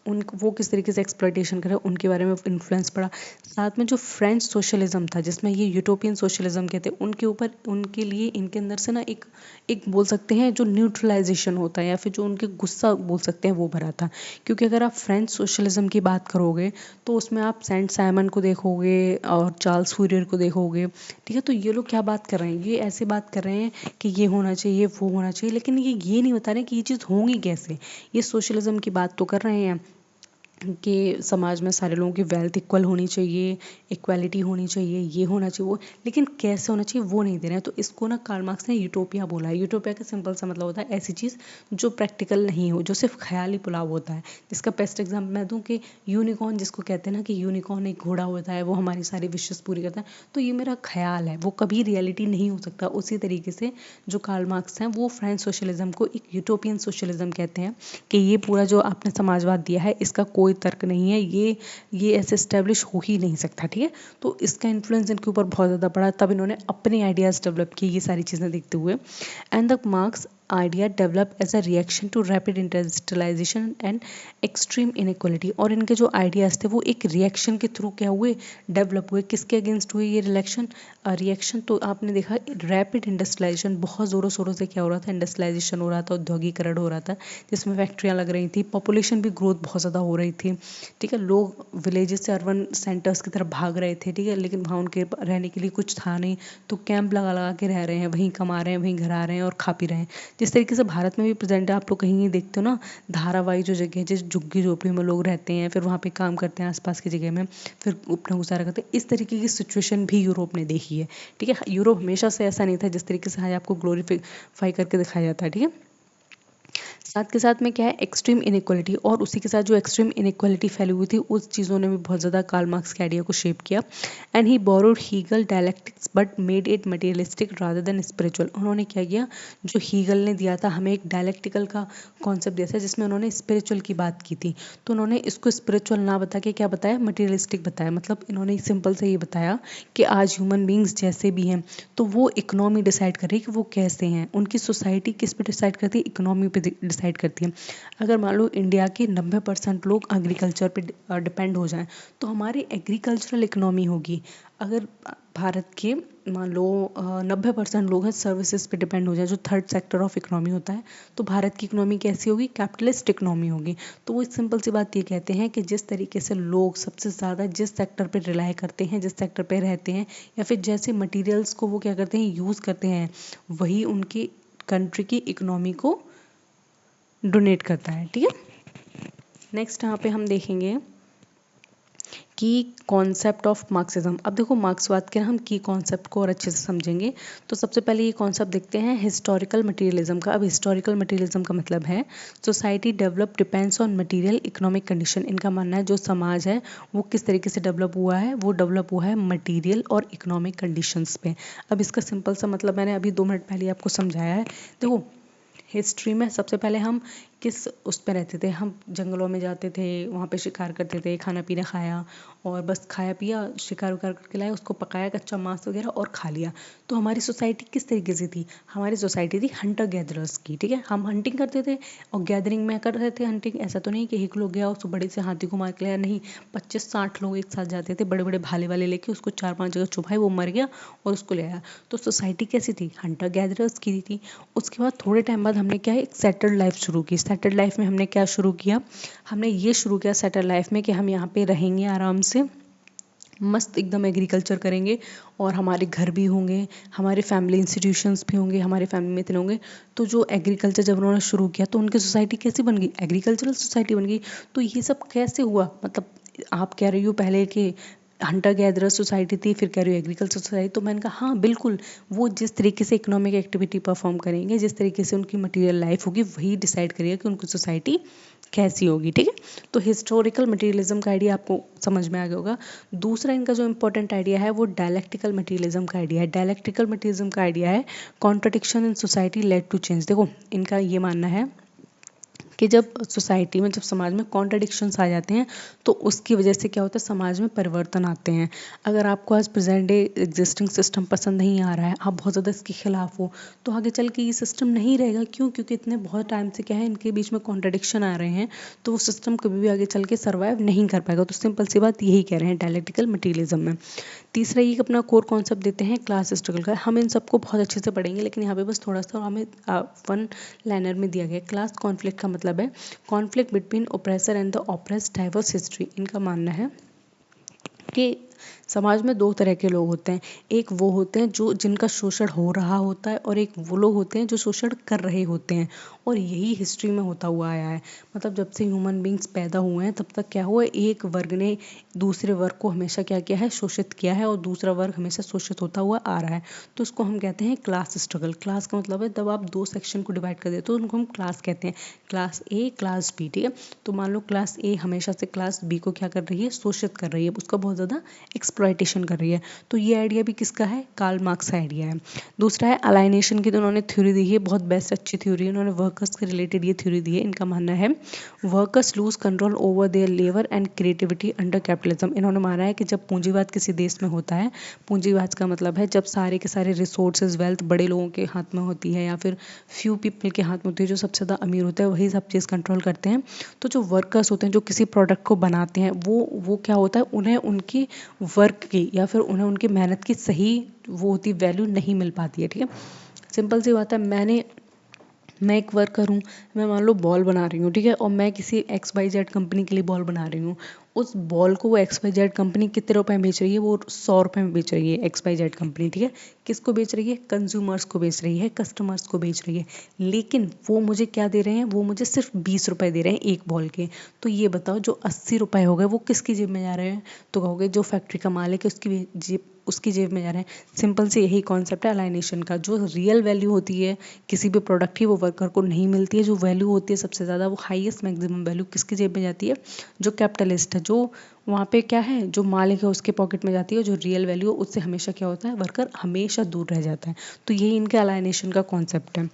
उनको वो किस तरीके से एक्सप्लॉइटेशन करे उनके बारे में इन्फ्लुएंस पड़ा। साथ में जो फ्रेंच सोशलिज्म था, जिसमें ये यूटोपियन सोशलिज्म कहते हैं, उनके ऊपर, उनके लिए इनके अंदर से ना एक बोल सकते हैं जो न्यूट्रलाइजेशन होता है, या फिर जो उनके गुस्सा बोल सकते हैं, वो भरा था। क्योंकि अगर आप फ्रेंच सोशलिज्म की बात करोगे तो उसमें आप सेंट साइमन को देखोगे और चार्ल्स फूरियर को देखोगे, ठीक है। तो ये लोग क्या बात कर रहे हैं, ये ऐसे बात कर रहे हैं कि ये होना चाहिए, वो होना चाहिए, लेकिन ये नहीं बता रहे कि ये चीज़ होंगी कैसे। ये सोशलिज्म की बात तो कर रहे हैं कि समाज में सारे लोगों की वेल्थ इक्वल होनी चाहिए, इक्वालिटी होनी चाहिए, ये होना चाहिए, वो, लेकिन कैसे होना चाहिए वो नहीं दे रहे हैं। तो इसको ना कार्ल मार्क्स ने यूटोपिया बोला है। यूटोपिया का सिंपल सा मतलब होता है ऐसी चीज़ जो प्रैक्टिकल नहीं हो, जो सिर्फ ख्याली पुलाव होता है। जिसका बेस्ट एग्जाम्पल मैं दूं कि यूनिकॉर्न, जिसको कहते हैं ना कि यूनिकॉर्न एक घोड़ा होता है, वो हमारी सारी विशेष पूरी करता है, तो ये मेरा ख्याल है, वो कभी रियलिटी नहीं हो सकता। उसी तरीके से जो कार्ल मार्क्स हैं वो फ्रेंच सोशलिज्म को एक यूटोपियन सोशलिज्म कहते हैं कि ये पूरा जो आपने समाजवाद दिया है इसका कोई तर्क नहीं है, ये ऐसे इस्टेब्लिश हो ही नहीं सकता, ठीक है। तो इसका इन्फ्लुएंस इनके ऊपर बहुत ज़्यादा पड़ा, तब इन्होंने अपने आइडियाज़ डेवलप किए ये सारी चीज़ें देखते हुए। And the Marx idea develop as a reaction to rapid industrialisation and extreme inequality. और इनके जो आइडियाज़ थे वो एक रिएक्शन के थ्रू क्या हुए, डेवलप हुए। किसके अगेंस्ट हुए ये रिएक्शन? तो आपने देखा रैपिड इंडस्ट्रियलाइजेशन, बहुत ज़ोरों शोरों से क्या हो रहा था, इंडस्ट्रियलाइजेशन हो रहा था, औद्योगिकरण हो रहा था, जिसमें फैक्ट्रियाँ लग रही थी, पॉपुलेशन भी ग्रोथ बहुत ज़्यादा हो रही थी, ठीक है। लोग विलेजेस से अर्बन सेंटर्स की तरफ भाग रहे थे, ठीक है, लेकिन वहाँ उनके रहने के लिए कुछ था नहीं, तो कैंप लगा लगा के रह रहे हैं, वहीं कमा रहे हैं, वहीं घर आ रहे हैं और खा पी रहे हैं। जिस तरीके से भारत में भी प्रेजेंट है, आप लोग कहीं देखते हो ना, धारावाही जो जगह है, जिस झुग्गी झोपड़ी में लोग रहते हैं, फिर वहाँ पे काम करते हैं आसपास की जगह में, फिर अपना गुजारा करते हैं। इस तरीके की सिचुएशन भी यूरोप ने देखी है, ठीक है। यूरोप हमेशा से ऐसा नहीं था जिस तरीके से आज आपको ग्लोरीफाई करके दिखाया जाता है, ठीक है। साथ के साथ में क्या है, एक्सट्रीम इनइक्वालिटी, और उसी के साथ जो एक्सट्रीम इनइक्वालिटी फैली हुई थी उस चीज़ों ने भी बहुत ज़्यादा कार्ल मार्क्स के आइडिया को शेप किया। And he borrowed Hegel dialectics but made it materialistic rather than spiritual. उन्होंने क्या किया, जो हीगल ने दिया था हमें एक डायलेक्टिकल का कॉन्सेप्ट दिया था जिसमें उन्होंने स्पिरिचुअल की बात की थी, तो उन्होंने इसको स्पिरिचुअल ना बता के क्या बताया, मटेरियलिस्टिक बताया। मतलब इन्होंने सिंपल से ये बताया कि आज ह्यूमन बींग्स जैसे भी हैं तो वो इकोनॉमी डिसाइड कर रही है कि वो कैसे हैं, उनकी सोसाइटी किस पे डिसाइड करती है, इकोनॉमी पे डिसाइड डिसाइड करती है। अगर मान लो इंडिया के 90% लोग एग्रीकल्चर पे डिपेंड हो जाएं तो हमारी एग्रीकल्चरल इकोनॉमी होगी। अगर भारत के मान लो 90% लोग हैं सर्विसेज पे डिपेंड हो जाए, जो थर्ड सेक्टर ऑफ इकोनॉमी होता है, तो भारत की इकोनॉमी कैसी होगी? कैपिटलिस्ट इकोनॉमी होगी। तो वो सिंपल सी बात ये कहते हैं कि जिस तरीके से लोग सबसे ज़्यादा जिस सेक्टर पे रिलाई करते हैं, जिस सेक्टर पे रहते हैं, या फिर जैसे मटेरियल्स को वो क्या करते हैं, यूज़ करते हैं, वही उनकी कंट्री की इकोनॉमी को डोनेट करता है। ठीक है, नेक्स्ट यहाँ पे हम देखेंगे की कॉन्सेप्ट ऑफ मार्क्सिज्म। अब देखो मार्क्सवाद के हम की कॉन्सेप्ट को और अच्छे से समझेंगे। तो सबसे पहले ये कॉन्सेप्ट देखते हैं हिस्टोरिकल मटेरियलिज्म का। अब हिस्टोरिकल मटेरियलिज्म का मतलब है society develop depends on material economic condition. इनका मानना है जो समाज है वो किस तरीके से डेवलप हुआ है, वो डेवलप हुआ है मटीरियल और इकोनॉमिक कंडीशंस पे। अब इसका सिंपल सा मतलब मैंने अभी 2 मिनट पहले आपको समझाया है। देखो हिस्ट्री में सबसे पहले हम किस उस पे रहते थे, हम जंगलों में जाते थे, वहाँ पे शिकार करते थे, खाना पीना खाया और बस खाया पिया, शिकार उकार करके लाए, उसको पकाया कच्चा मांस वगैरह और खा लिया। तो हमारी सोसाइटी किस तरीके से थी? हमारी सोसाइटी थी हंटर गैदरर्स की। ठीक है, हम हंटिंग करते थे और गैदरिंग में कर रहे थे हंटिंग। ऐसा तो नहीं कि एक लोग गया उसको बड़े से हाथी को मार के लाया, नहीं, 25-60 लोग एक साथ जाते थे, बड़े बड़े भाले वाले लेके उसको 4-5 जगह चुभाए, वो मर गया और उसको ले आया। तो सोसाइटी कैसी थी? हंटर गैदरर्स की थी। उसके बाद थोड़े टाइम बाद हमने क्या है, एक सेटल्ड लाइफ शुरू की। सेटल्ड लाइफ में हमने क्या शुरू किया? हमने ये शुरू किया सेटल्ड लाइफ में कि हम यहाँ पे रहेंगे आराम से, मस्त एकदम एग्रीकल्चर करेंगे और हमारे घर भी होंगे, हमारे फैमिली इंस्टीट्यूशंस भी होंगे, हमारे फैमिली में इतने होंगे। तो जो एग्रीकल्चर जब उन्होंने शुरू किया तो उनकी सोसाइटी कैसी बन गई? एग्रीकल्चरल सोसाइटी बन गई। तो ये सब कैसे हुआ? मतलब आप कह रही हो पहले कि हंटर गैदरर सोसाइटी थी, फिर कह रही हो एग्रीकल्चर सोसाइटी। तो मैंने कहा हाँ बिल्कुल, वो जिस तरीके से इकोनॉमिक एक्टिविटी परफॉर्म करेंगे, जिस तरीके से उनकी मटेरियल लाइफ होगी, वही डिसाइड करेगा कि उनकी सोसाइटी कैसी होगी। ठीक है, तो हिस्टोरिकल मटेरियलिज्म का आइडिया आपको समझ में आ गया होगा। दूसरा इनका जो इंपॉर्टेंट आइडिया है वो डायलेक्टिकल मटेरियलिज्म का आइडिया है। डायलेक्टिकल मटेरियलिज्म का आइडिया है contradiction in society led to change. देखो इनका ये मानना है कि जब सोसाइटी में, जब समाज में कॉन्ट्रडिक्शंस आ जाते हैं तो उसकी वजह से क्या होता है, समाज में परिवर्तन आते हैं। अगर आपको आज प्रेजेंट डे एग्जिस्टिंग सिस्टम पसंद नहीं आ रहा है, आप बहुत ज़्यादा इसके खिलाफ हो, तो आगे चल के ये सिस्टम नहीं रहेगा। क्यों? क्योंकि इतने बहुत टाइम से क्या है, इनके बीच में कॉन्ट्रडिक्शन आ रहे हैं, तो वो सिस्टम कभी भी आगे चल के सर्वाइव नहीं कर पाएगा। तो सिंपल सी बात यही कह रहे हैं डायलेक्टिकल मटेरियलिज्म में। तीसरा ये अपना कोर कॉन्सेप्ट देते हैं क्लास स्ट्रगल का। हम इन सबको बहुत अच्छे से पढ़ेंगे, लेकिन यहाँ पे बस थोड़ा सा हमें वन लाइनर में दिया गया। क्लास कॉन्फ्लिक्ट का मतलब है conflict between oppressor and the oppressed, diverse history. इनका मानना है कि समाज में 2 तरह के लोग होते हैं। एक वो होते हैं जो जिनका शोषण हो रहा होता है, और एक वो लोग होते हैं जो शोषण कर रहे होते हैं। और यही हिस्ट्री में होता हुआ आया है। मतलब जब से ह्यूमन बींग्स पैदा हुए हैं तब तक क्या हुआ है, एक वर्ग ने दूसरे वर्ग को हमेशा क्या किया है, शोषित किया है, और दूसरा वर्ग हमेशा शोषित होता हुआ आ रहा है। तो उसको हम कहते हैं क्लास स्ट्रगल। क्लास का मतलब है जब आप 2 सेक्शन को डिवाइड कर देते हो तो उनको हम क्लास कहते हैं, क्लास ए, क्लास बी। ठीक है, तो मान लो क्लास ए हमेशा से क्लास बी को क्या कर रही है, शोषित कर रही है, उसका बहुत ज़्यादा एक्सप्लॉयटेशन कर रही है। तो ये आइडिया भी किसका है? कार्ल मार्क्स का आइडिया है। दूसरा है अलाइनेशन की, तो उन्होंने थ्योरी दी है, बहुत बेस्ट अच्छी थ्योरी है। उन्होंने वर्कर्स के रिलेटेड ये थ्योरी दी है। इनका मानना है workers lose control over their labour and creativity under capitalism. इन्होंने माना है कि जब पूंजीवाद किसी देश में होता है, पूंजीवाद का मतलब है जब सारे के सारे रिसोर्सेज, वेल्थ बड़े लोगों के हाथ में होती है या फिर फ्यू पीपल के हाथ में होती है, जो सबसे ज़्यादा अमीर होते हैं वही सब चीज़ कंट्रोल करते हैं। तो जो वर्कर्स होते हैं जो किसी प्रोडक्ट को बनाते हैं, वो क्या होता है, उन्हें उनकी वर्क की या फिर उन्हें उनकी मेहनत की सही वो होती वैल्यू नहीं मिल पाती है। ठीक है, सिंपल सी बात है, मैं एक वर्कर हूँ, मैं मान लो बॉल बना रही हूँ, ठीक है, और मैं किसी XYZ कंपनी के लिए बॉल बना रही हूँ। उस बॉल को वो XYZ कंपनी कितने रुपए में बेच रही है? वो 100 रुपये में बेच रही है XYZ कंपनी। ठीक है, किसको बेच रही है? कंज्यूमर्स को बेच रही है, कस्टमर्स को बेच रही है। लेकिन वो मुझे क्या दे रहे हैं? वो मुझे सिर्फ 20 रुपये दे रहे हैं एक बॉल के। तो ये बताओ जो 80 रुपये हो गए वो किसकी जेब में जा रहे हैं? तो कहोगे जो फैक्ट्री का मालिक है उसकी जेब में जा रहे हैं। सिंपल से यही कॉन्सेप्ट है अलाइनेशन का। जो रियल वैल्यू होती है किसी भी प्रोडक्ट की वो वर्कर को नहीं मिलती है। जो वैल्यू होती है सबसे ज़्यादा, वो हाईएस्ट मैक्सिमम वैल्यू किसकी जेब में जाती है? जो कैपिटलिस्ट है, जो वहाँ पे क्या है, जो मालिक है उसके पॉकेट में जाती है। जो रियल वैल्यू है उससे हमेशा क्या होता है, वर्कर हमेशा दूर रह जाता है। तो यही इनके अलाइनेशन का कॉन्सेप्ट है।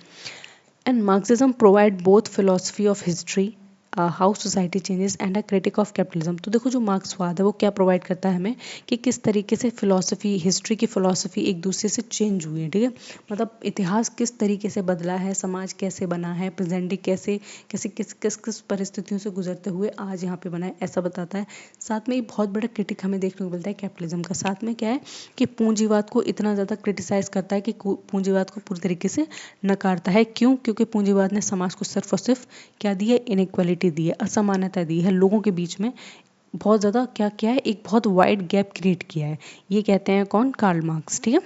And Marxism provide both philosophy of history how society changes and a critic of capitalism. तो देखो जो मार्क्सवाद है वो क्या प्रोवाइड करता है हमें कि किस तरीके से फिलॉसफी, हिस्ट्री की फिलॉसफी एक दूसरे से चेंज हुई है, ठीक है। मतलब इतिहास किस तरीके से बदला है, समाज कैसे बना है, प्रेजेंट डे कैसे कैसे किस किस किस परिस्थितियों से गुजरते हुए आज यहाँ पे बना है, ऐसा बताता है। साथ में एक बहुत बड़ा क्रिटिक हमें देखने को मिलता है कैपिटलिज्म का। साथ में क्या है कि पूंजीवाद को इतना ज़्यादा क्रिटिसाइज करता है कि पूंजीवाद को पूरी तरीके से नकारता है। क्यों? क्योंकि पूंजीवाद ने समाज को सिर्फ और सिर्फ क्या दी है, इनइक्वालिटी दी है, असमानता दी है, लोगों के बीच में बहुत ज़्यादा क्या किया है, एक बहुत वाइड गैप क्रिएट किया है। ये कहते हैं कौन? कार्ल मार्क्स, ठीक है।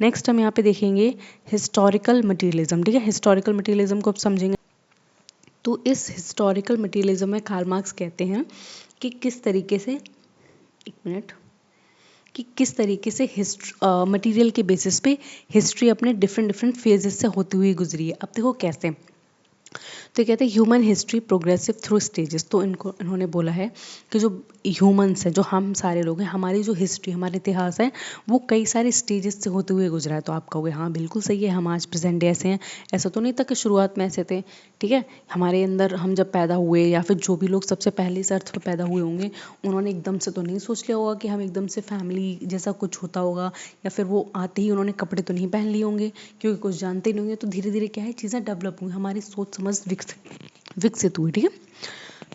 नेक्स्ट हम यहाँ पे देखेंगे हिस्टोरिकल मटीरियलिज्म, ठीक है। हिस्टोरिकल मटीरियलिज्म को अब समझेंगे। तो इस हिस्टोरिकल मटीरियलिज्म में कार्ल मार्क्स कहते हैं कि किस तरीके से, एक मिनट, कि किस तरीके से मटीरियल के बेसिस पे हिस्ट्री अपने डिफरेंट डिफरेंट फेजेस से होती हुई गुजरी है। अब देखो कैसे, तो कहते हैं human history progressive through stages. तो इन्होंने बोला है कि जो ह्यूमंस हैं, जो हम सारे लोग हैं, हमारी जो हिस्ट्री, हमारा इतिहास है, वो कई सारे स्टेजेस से होते हुए गुजरा है। तो आप कहोगे हाँ बिल्कुल सही है, हम आज प्रेजेंट डे ऐसे हैं। ऐसा तो नहीं था कि शुरुआत में ऐसे थे, ठीक है। हमारे अंदर हम जब पैदा हुए, या फिर जो भी लोग सबसे पहले इस अर्थ पर पैदा हुए होंगे, उन्होंने एकदम से तो नहीं सोच लिया होगा कि हम एकदम से फैमिली जैसा कुछ होता होगा, या फिर वो आते ही उन्होंने कपड़े तो नहीं पहन लिए होंगे, क्योंकि कुछ जानते नहीं होंगे। तो धीरे धीरे क्या है, चीज़ें डेवलप हुई, हमारी सोच समझ विकसित हुई, ठीक है।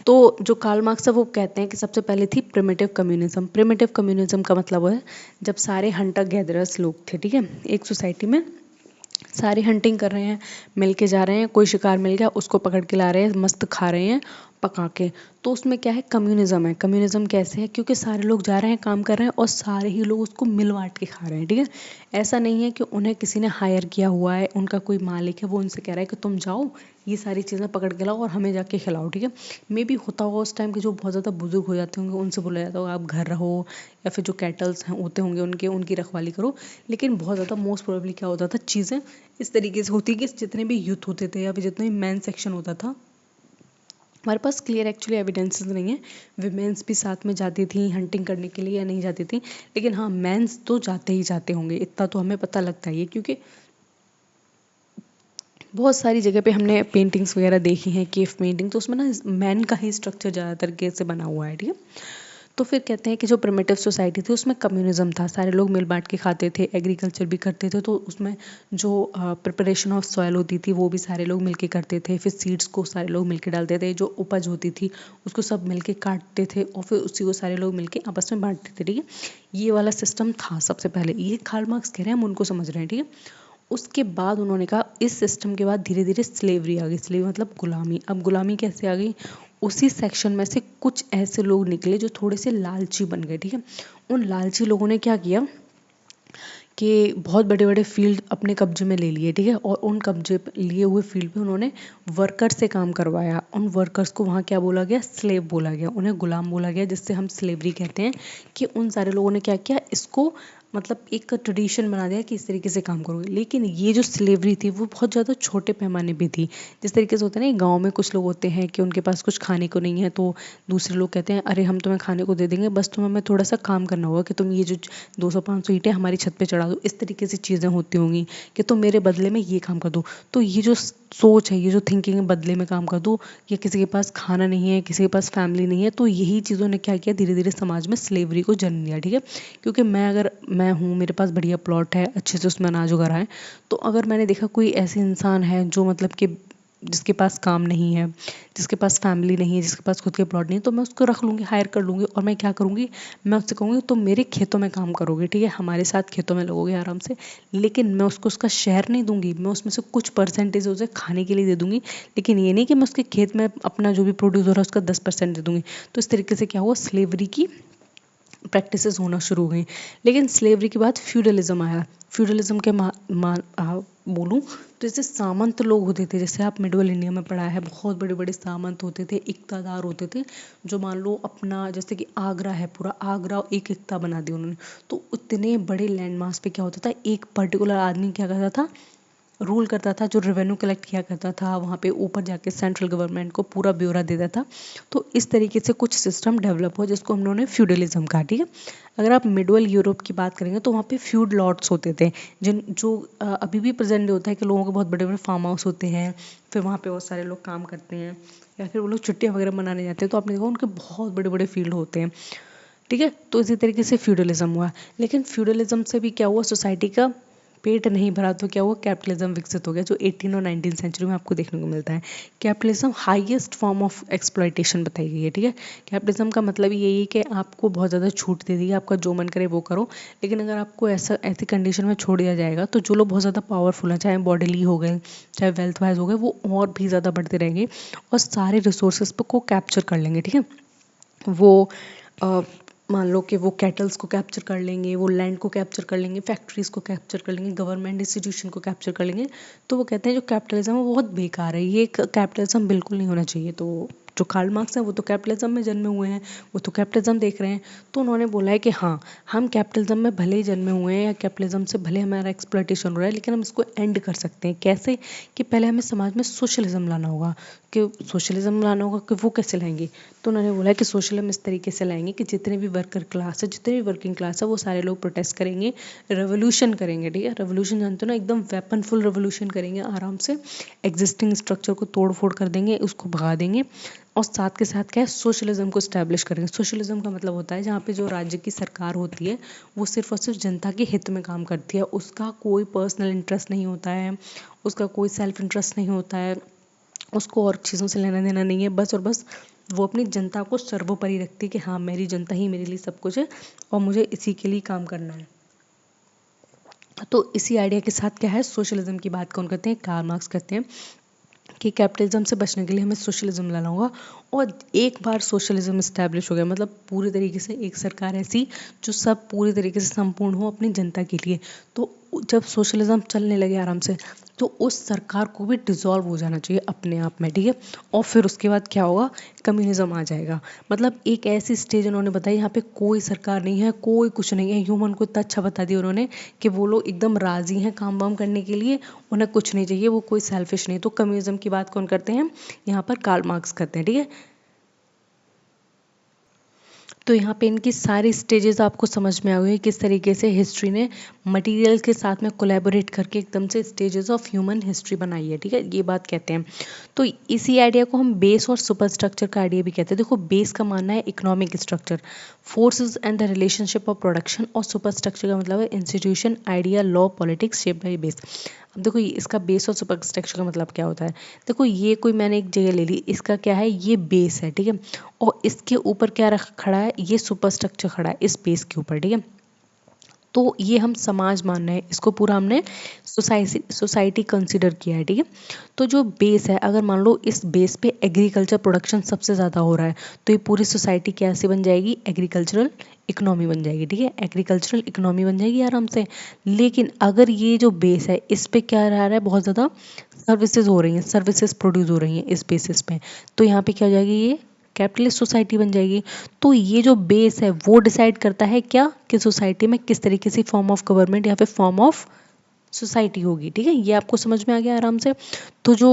तो जो कार्ल मार्क्स है वो कहते हैं कि सबसे पहले थी प्रिमिटिव कम्युनिज्म। प्रिमिटिव कम्युनिज्म का मतलब है जब सारे हंटर गैदरर्स लोग थे, ठीक है, एक सोसाइटी में सारे हंटिंग कर रहे हैं, मिल के जा रहे हैं, कोई शिकार मिल गया उसको पकड़ के ला रहे हैं, मस्त खा रहे हैं पका के। तो उसमें क्या है, कम्युनिज्म है। कम्युनिज्म कैसे है? क्योंकि सारे लोग जा रहे हैं, काम कर रहे हैं, और सारे ही लोग उसको मिल बांट के खा रहे हैं, ठीक है। ऐसा नहीं है कि उन्हें किसी ने हायर किया हुआ है, उनका कोई मालिक है, वो उनसे कह रहा है कि तुम जाओ ये सारी चीज़ें पकड़ के लाओ और हमें जाके खिलाओ, ठीक है। मे बी होता होगा उस टाइम के जो बहुत ज़्यादा बुजुर्ग हो जाते होंगे, उनसे बोला जाता होगा आप घर रहो, या फिर जो कैटल्स हैं होते होंगे उनकी रखवाली करो। लेकिन बहुत ज़्यादा मोस्ट प्रोबेबली क्या होता था, चीज़ें इस तरीके से होती कि जितने भी यूथ होते थे या फिर जितने भी मैन सेक्शन होता था, हमारे पास क्लियर एक्चुअली एविडेंसेस नहीं है विमेंस भी साथ में जाती थी हंटिंग करने के लिए या नहीं जाती थी। लेकिन हाँ, मेंस तो जाते ही जाते होंगे, इतना तो हमें पता लगता ही है, क्योंकि बहुत सारी जगह पे हमने पेंटिंग्स वगैरह देखी हैं, केव पेंटिंग, तो उसमें ना मैन का ही स्ट्रक्चर ज़्यादातर कैसे बना हुआ है, ठीक है। तो फिर कहते हैं कि जो प्रिमिटिव सोसाइटी थी उसमें कम्युनिज्म था, सारे लोग मिल बांट के खाते थे, एग्रीकल्चर भी करते थे। तो उसमें जो प्रिपरेशन ऑफ सॉयल होती थी वो भी सारे लोग मिलके करते थे, फिर सीड्स को सारे लोग मिलके डालते थे, जो उपज होती थी उसको सब मिलके काटते थे, और फिर उसी को सारे लोग मिलके आपस में बांटते थे, ठीक है। ये वाला सिस्टम था सबसे पहले, ये कार्ल मार्क्स कह रहे हैं, हम उनको समझ रहे हैं, ठीक है। उसके बाद उन्होंने कहा इस सिस्टम के बाद धीरे धीरे स्लेवरी आ गई। स्लेवरी मतलब गुलामी। अब गुलामी कैसे आ गई? उसी सेक्शन में से कुछ ऐसे लोग निकले जो थोड़े से लालची बन गए, ठीक है। उन लालची लोगों ने क्या किया कि बहुत बड़े बड़े फील्ड अपने कब्जे में ले लिए, ठीक है। और उन कब्जे लिए हुए फील्ड पे उन्होंने वर्कर से काम करवाया। उन वर्कर्स को वहाँ क्या बोला गया? स्लेव बोला गया, उन्हें गुलाम बोला गया, जिससे हम स्लेवरी कहते हैं। कि उन सारे लोगों ने क्या किया, इसको मतलब एक ट्रेडिशन बना दिया कि इस तरीके से काम करोगे। लेकिन ये जो स्लेवरी थी वो बहुत ज़्यादा छोटे पैमाने पे थी। जिस तरीके से होता है ना, गाँव में कुछ लोग होते हैं कि उनके पास कुछ खाने को नहीं है, तो दूसरे लोग कहते हैं अरे हम तुम्हें खाने को दे देंगे, बस तुम्हें हमें थोड़ा सा काम करना होगा कि तुम ये जो 200-500 ईंटें हमारी छत पे चढ़ा दो। इस तरीके से चीज़ें होती होंगी कि तुम मेरे बदले में ये काम कर दो। तो ये जो सोच है, ये जो थिंकिंग है, बदले में काम कर दो, या किसी के पास खाना नहीं है, किसी के पास फैमिली नहीं है, तो यही चीज़ों ने क्या किया, धीरे धीरे समाज में स्लेवरी को जन्म दिया, ठीक है। क्योंकि मैं हूँ, मेरे पास बढ़िया प्लॉट है, अच्छे से उसमें अनाज उगा रहा है, तो अगर मैंने देखा कोई ऐसे इंसान है जो मतलब कि जिसके पास काम नहीं है, जिसके पास फैमिली नहीं है, जिसके पास खुद के प्लॉट नहीं है, तो मैं उसको रख लूँगी, हायर कर लूँगी, और मैं क्या करूँगी, मैं उससे कहूँगी तुम मेरे खेतों में काम करोगे, ठीक है, हमारे साथ खेतों में लगोगे आराम से। लेकिन मैं उसको उसका शेयर नहीं दूंगी, मैं उसमें से कुछ परसेंटेज उसे खाने के लिए दे दूंगी। लेकिन ये नहीं कि मैं उसके खेत में अपना जो भी प्रोड्यूस हो रहा है उसका 10% दे दूंगी। तो इस तरीके से क्या हुआ, स्लेवरी की प्रैक्टिसेस होना शुरू हो गई। लेकिन स्लेवरी के बाद फ्यूडलिज्म आया। फ्यूडलिज्म के बोलूँ तो जैसे सामंत लोग होते थे, जैसे आप मिडल इंडिया में पढ़ा है, बहुत बड़े बड़े सामंत होते थे, इक़्तादार होते थे, जो मान लो अपना जैसे कि आगरा है, पूरा आगरा एक इक़्ता बना दिया उन्होंने। तो इतने बड़े लैंड मास पे क्या होता था, एक पर्टिकुलर आदमी क्या करता था, रूल करता था, जो रेवेन्यू कलेक्ट किया करता था, वहाँ पे ऊपर जाके सेंट्रल गवर्नमेंट को पूरा ब्यौरा देता था। तो इस तरीके से कुछ सिस्टम डेवलप हुआ जिसको हम लोगों ने फ्यूडलिज्म कहा, ठीक है। अगर आप मिडल यूरोप की बात करेंगे तो वहाँ पे फ्यूड लॉर्ड्स होते थे, जिन जो अभी भी प्रेजेंट होता है कि लोगों के बहुत बड़े बड़े फार्म हाउस होते हैं, फिर वहाँ पे बहुत सारे लोग काम करते हैं या फिर वो लोग छुट्टियाँ वगैरह मनाने जाते हैं, तो आपने देखा उनके बहुत बड़े बड़े फील्ड होते हैं, ठीक है। तो इसी तरीके से फ्यूडलिज्म हुआ, लेकिन फ्यूडलिज्म से भी क्या हुआ, सोसाइटी का पेट नहीं भरा तो क्या हुआ, कैपिटलिज्म विकसित हो गया, जो 18 और 19 सेंचुरी में आपको देखने को मिलता है। Capitalism highest form of exploitation बताई गई है, ठीक है। कैपिटलिज्म का मतलब यही है कि आपको बहुत ज़्यादा छूट दे दी है, आपका जो मन करे वो करो, लेकिन अगर आपको ऐसी कंडीशन में छोड़ दिया जाएगा तो जो लोग बहुत ज़्यादा पावरफुल हैं, चाहे बॉडीली हो गए चाहे वेल्थ वाइज हो गए, वो और भी ज़्यादा बढ़ते रहेंगे और सारे रिसोर्सेज को कैप्चर कर लेंगे, ठीक है। वो अ, मान लो कि वो कैटल्स को कैप्चर कर लेंगे, वो लैंड को कैप्चर कर लेंगे, फैक्ट्रीज को कैप्चर कर लेंगे, गवर्नमेंट इंस्टीट्यूशन को कैप्चर कर लेंगे। तो वो कहते हैं जो कैपिटलिज्म है वो बहुत बेकार है, ये कैपिटलिज्म बिल्कुल नहीं होना चाहिए। तो जो कार्ल मार्क्स हैं वो तो कैपिटलिज्म में जन्मे हुए हैं, वो तो कैपिटलिज्म देख रहे हैं, तो उन्होंने बोला है कि हाँ, हम कैपिटलिज्म में भले ही जन्मे हुए हैं या कैपिटलिज्म से भले हमारा एक्सप्लॉयटेशन हो रहा है, लेकिन हम इसको एंड कर सकते हैं। कैसे? कि पहले हमें समाज में सोशलिज्म लाना होगा। कि सोशलिज्म लाना होगा कि वो कैसे लाएंगे, तो उन्होंने बोला कि सोशलिज्म इस तरीके से लाएंगे कि जितने भी वर्कर क्लास है, जितने भी वर्किंग क्लास है, वो सारे लोग प्रोटेस्ट करेंगे, रेवोल्यूशन करेंगे, ठीक है। रेवोल्यूशन जानते हो ना, एकदम वेपनफुल रेवोल्यूशन करेंगे, आराम से एग्जिस्टिंग स्ट्रक्चर को तोड़ फोड़ कर देंगे, उसको भगा देंगे, और साथ के साथ क्या है, सोशलिज्म को स्टैब्लिश करेंगे। सोशलिज्म का मतलब होता है जहाँ पे जो राज्य की सरकार होती है वो सिर्फ और सिर्फ जनता के हित में काम करती है, उसका कोई पर्सनल इंटरेस्ट नहीं होता है, उसका कोई सेल्फ इंटरेस्ट नहीं होता है, उसको और चीज़ों से लेना देना नहीं है, बस और बस वो अपनी जनता को सर्वोपरि रखती है कि हाँ, मेरी जनता ही मेरे लिए सब कुछ है और मुझे इसी के लिए काम करना है। तो इसी आइडिया के साथ क्या है, सोशलिज्म की बात कौन करते हैं, कार्ल मार्क्स करते हैं कि कैपिटलिज्म से बचने के लिए हमें सोशलिज्म लाना होगा। और एक बार सोशलिज्म इस्टेब्लिश हो गया, मतलब पूरी तरीके से एक सरकार ऐसी जो सब पूरी तरीके से संपूर्ण हो अपनी जनता के लिए, तो जब सोशलिज्म चलने लगे आराम से, तो उस सरकार को भी डिसॉल्व हो जाना चाहिए अपने आप में, ठीक है। और फिर उसके बाद क्या होगा, कम्युनिज्म आ जाएगा। मतलब एक ऐसी स्टेज उन्होंने बताई यहाँ पे कोई सरकार नहीं है, कोई कुछ नहीं है, ह्यूमन को इतना अच्छा बता दिया उन्होंने कि वो लोग एकदम राजी हैं काम वाम करने के लिए, उन्हें कुछ नहीं चाहिए, वो कोई सेल्फिश नहीं। तो कम्युनिज्म की बात कौन करते हैं, यहाँ पर कार्ल मार्क्स करते हैं, ठीक है। तो यहाँ पे इनकी सारी स्टेजेस आपको समझ में आ गई किस तरीके से हिस्ट्री ने मटेरियल के साथ में कोलैबोरेट करके एकदम से स्टेजेस ऑफ ह्यूमन हिस्ट्री बनाई है, ठीक है, ये बात कहते हैं। तो इसी आइडिया को हम बेस और सुपर स्ट्रक्चर का आइडिया भी कहते हैं। देखो, बेस का मानना है economic structure, forces and the relationship of production, और सुपर स्ट्रक्चर का मतलब है institution, idea, law, politics shaped by base. अब देखो इसका बेस और सुपर स्ट्रक्चर का मतलब क्या होता है। देखो ये कोई मैंने एक जगह ले ली, इसका क्या है, ये बेस है, ठीक है, और इसके ऊपर क्या रख खड़ा है, ये सुपर स्ट्रक्चर खड़ा है इस बेस के ऊपर, ठीक है। तो ये हम समाज मान रहे हैं, इसको पूरा हमने सोसाइटी कंसिडर किया है, ठीक है। तो जो बेस है, अगर मान लो इस बेस पे एग्रीकल्चर प्रोडक्शन सबसे ज़्यादा हो रहा है, तो ये पूरी सोसाइटी कैसे बन जाएगी, एग्रीकल्चरल इकोनॉमी बन जाएगी, ठीक है, एग्रीकल्चरल इकोनॉमी बन जाएगी आराम से। लेकिन अगर ये जो बेस है इस पे क्या रह रहा है, बहुत ज़्यादा सर्विसेज हो रही हैं, सर्विसेज प्रोड्यूस हो रही हैं इस बेसिस पे, तो यहाँ पे क्या हो जाएगी, ये कैपिटलिस्ट सोसाइटी बन जाएगी। तो ये जो बेस है वो डिसाइड करता है क्या, कि सोसाइटी में किस तरीके से फॉर्म ऑफ गवर्नमेंट या फिर फॉर्म ऑफ सोसाइटी होगी, ठीक है। ये आपको समझ में आ गया आराम से। तो जो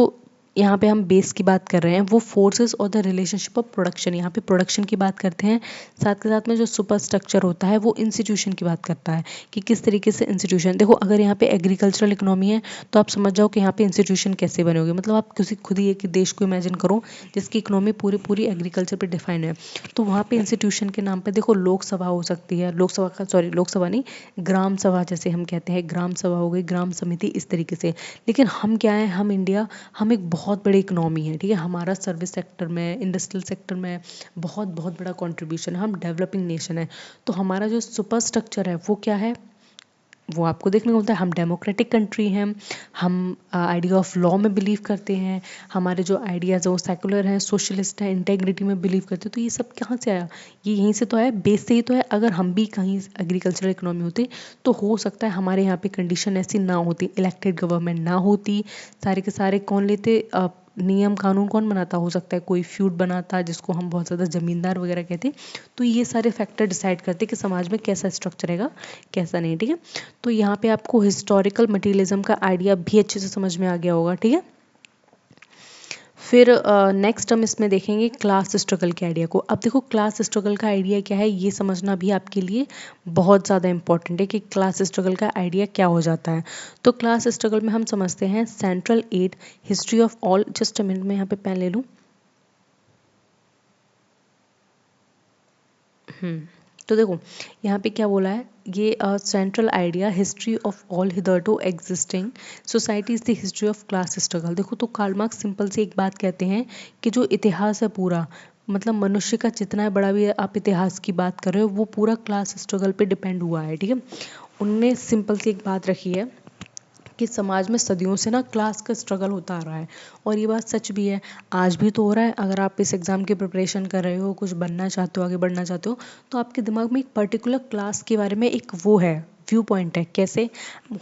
यहाँ पे हम बेस की बात कर रहे हैं वो फोर्सेस और द रिलेशनशिप ऑफ प्रोडक्शन, यहाँ पे प्रोडक्शन की बात करते हैं, साथ के साथ में जो सुपर स्ट्रक्चर होता है वो इंस्टीट्यूशन की बात करता है कि किस तरीके से इंस्टीट्यूशन। देखो अगर यहाँ पे एग्रीकल्चरल इकोनॉमी है तो आप समझ जाओ कि यहाँ पे इंस्टीट्यूशन कैसे बने होंगे। मतलब आप किसी खुद ही एक देश को इमेजिन करो जिसकी इकोनॉमी पूरी पूरी एग्रीकल्चर पर डिफाइंड है, तो वहाँ पे इंस्टीट्यूशन के नाम पे देखो लोकसभा हो सकती है, लोकसभा नहीं, ग्राम सभा जैसे हम कहते हैं, ग्राम सभा हो गई, ग्राम समिति, इस तरीके से। लेकिन हम क्या है, हम इंडिया, हम एक बहुत बड़ी इकोनॉमी है, ठीक है, हमारा सर्विस सेक्टर में, इंडस्ट्रियल सेक्टर में बहुत बहुत बड़ा कंट्रीब्यूशन है, हम डेवलपिंग नेशन है। तो हमारा जो सुपर स्ट्रक्चर है वो क्या है, वो आपको देखने को मिलता है। हम डेमोक्रेटिक कंट्री हैं, हम आइडिया ऑफ लॉ में बिलीव करते हैं, हमारे जो आइडियाज़ हैं वो सेकुलर हैं, सोशलिस्ट हैं, इंटेग्रिटी में बिलीव करते हैं। तो ये सब कहाँ से आया, ये यहीं से तो आया, बेस से ही तो है। अगर हम भी कहीं एग्रीकल्चरल इकोनॉमी होती तो हो सकता है हमारे यहाँ पे कंडीशन ऐसी ना होती, इलेक्टेड गवर्नमेंट ना होती, सारे के सारे कौन लेते, नियम कानून कौन बनाता हो सकता है, कोई फ्यूड बनाता जिसको हम बहुत ज़्यादा ज़मींदार वगैरह कहते हैं। तो ये सारे फैक्टर डिसाइड करते हैं कि समाज में कैसा स्ट्रक्चर रहेगा कैसा नहीं, ठीक है। तो यहाँ पे आपको हिस्टोरिकल मटीरियलिज्म का आइडिया भी अच्छे से समझ में आ गया होगा, ठीक है। फिर नेक्स्ट हम इसमें देखेंगे क्लास स्ट्रगल के आइडिया को। अब देखो क्लास स्ट्रगल का आइडिया क्या है, ये समझना भी आपके लिए बहुत ज़्यादा इंपॉर्टेंट है कि क्लास स्ट्रगल का आइडिया क्या हो जाता है। तो क्लास स्ट्रगल में हम समझते हैं central add history of all, just a minute में यहाँ पे पेन ले लूँ। तो देखो यहाँ पे क्या बोला है, ये central idea history of all hitherto existing society is the history of class struggle. देखो तो कार्ल मार्क्स सिंपल से एक बात कहते हैं कि जो इतिहास है पूरा, मतलब मनुष्य का जितना बड़ा भी आप इतिहास की बात कर रहे हो वो पूरा क्लास स्ट्रगल पे डिपेंड हुआ है, ठीक है। उनने सिंपल सी एक बात रखी है कि समाज में सदियों से ना क्लास का स्ट्रगल होता आ रहा है, और ये बात सच भी है, आज भी तो हो रहा है। अगर आप इस एग्ज़ाम की प्रिपरेशन कर रहे हो, कुछ बनना चाहते हो, आगे बढ़ना चाहते हो, तो आपके दिमाग में एक पर्टिकुलर क्लास के बारे में एक वो है, व्यू पॉइंट है। कैसे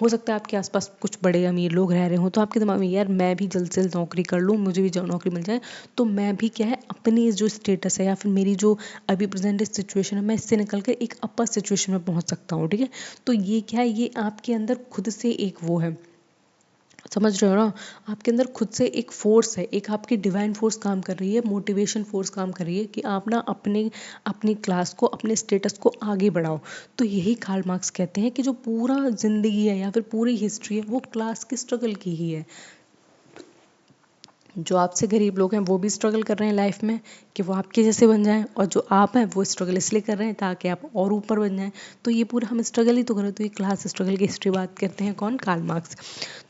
हो सकता है आपके आसपास कुछ बड़े अमीर लोग रह रहे हो, तो आपके दिमाग में यार मैं भी जल्द से जल्द नौकरी कर लूँ, मुझे भी जो नौकरी मिल जाए, तो मैं भी क्या है अपनी जो स्टेटस है या फिर मेरी जो अभी प्रेजेंट सिचुएशन है, मैं इससे निकल कर एक अपर सिचुएशन में पहुँच सकता हूँ, ठीक है। तो ये क्या है, ये आपके अंदर खुद से एक वो है, समझ रहे हो ना, आपके अंदर खुद से एक फोर्स है, एक आपकी डिवाइन फोर्स काम कर रही है, मोटिवेशन फोर्स काम कर रही है कि आप ना अपनी क्लास को, अपने स्टेटस को आगे बढ़ाओ। तो यही कार्ल मार्क्स कहते हैं कि जो पूरा जिंदगी है या फिर पूरी हिस्ट्री है वो क्लास की स्ट्रगल की ही है। जो आपसे गरीब लोग हैं वो भी स्ट्रगल कर रहे हैं लाइफ में कि वो आपके जैसे बन जाएं, और जो आप हैं वो स्ट्रगल इसलिए कर रहे हैं ताकि आप और ऊपर बन जाएं। तो ये पूरा हम स्ट्रगल ही तो कर रहे हैं। तो ये क्लास स्ट्रगल की हिस्ट्री बात करते हैं कौन, कार्ल मार्क्स।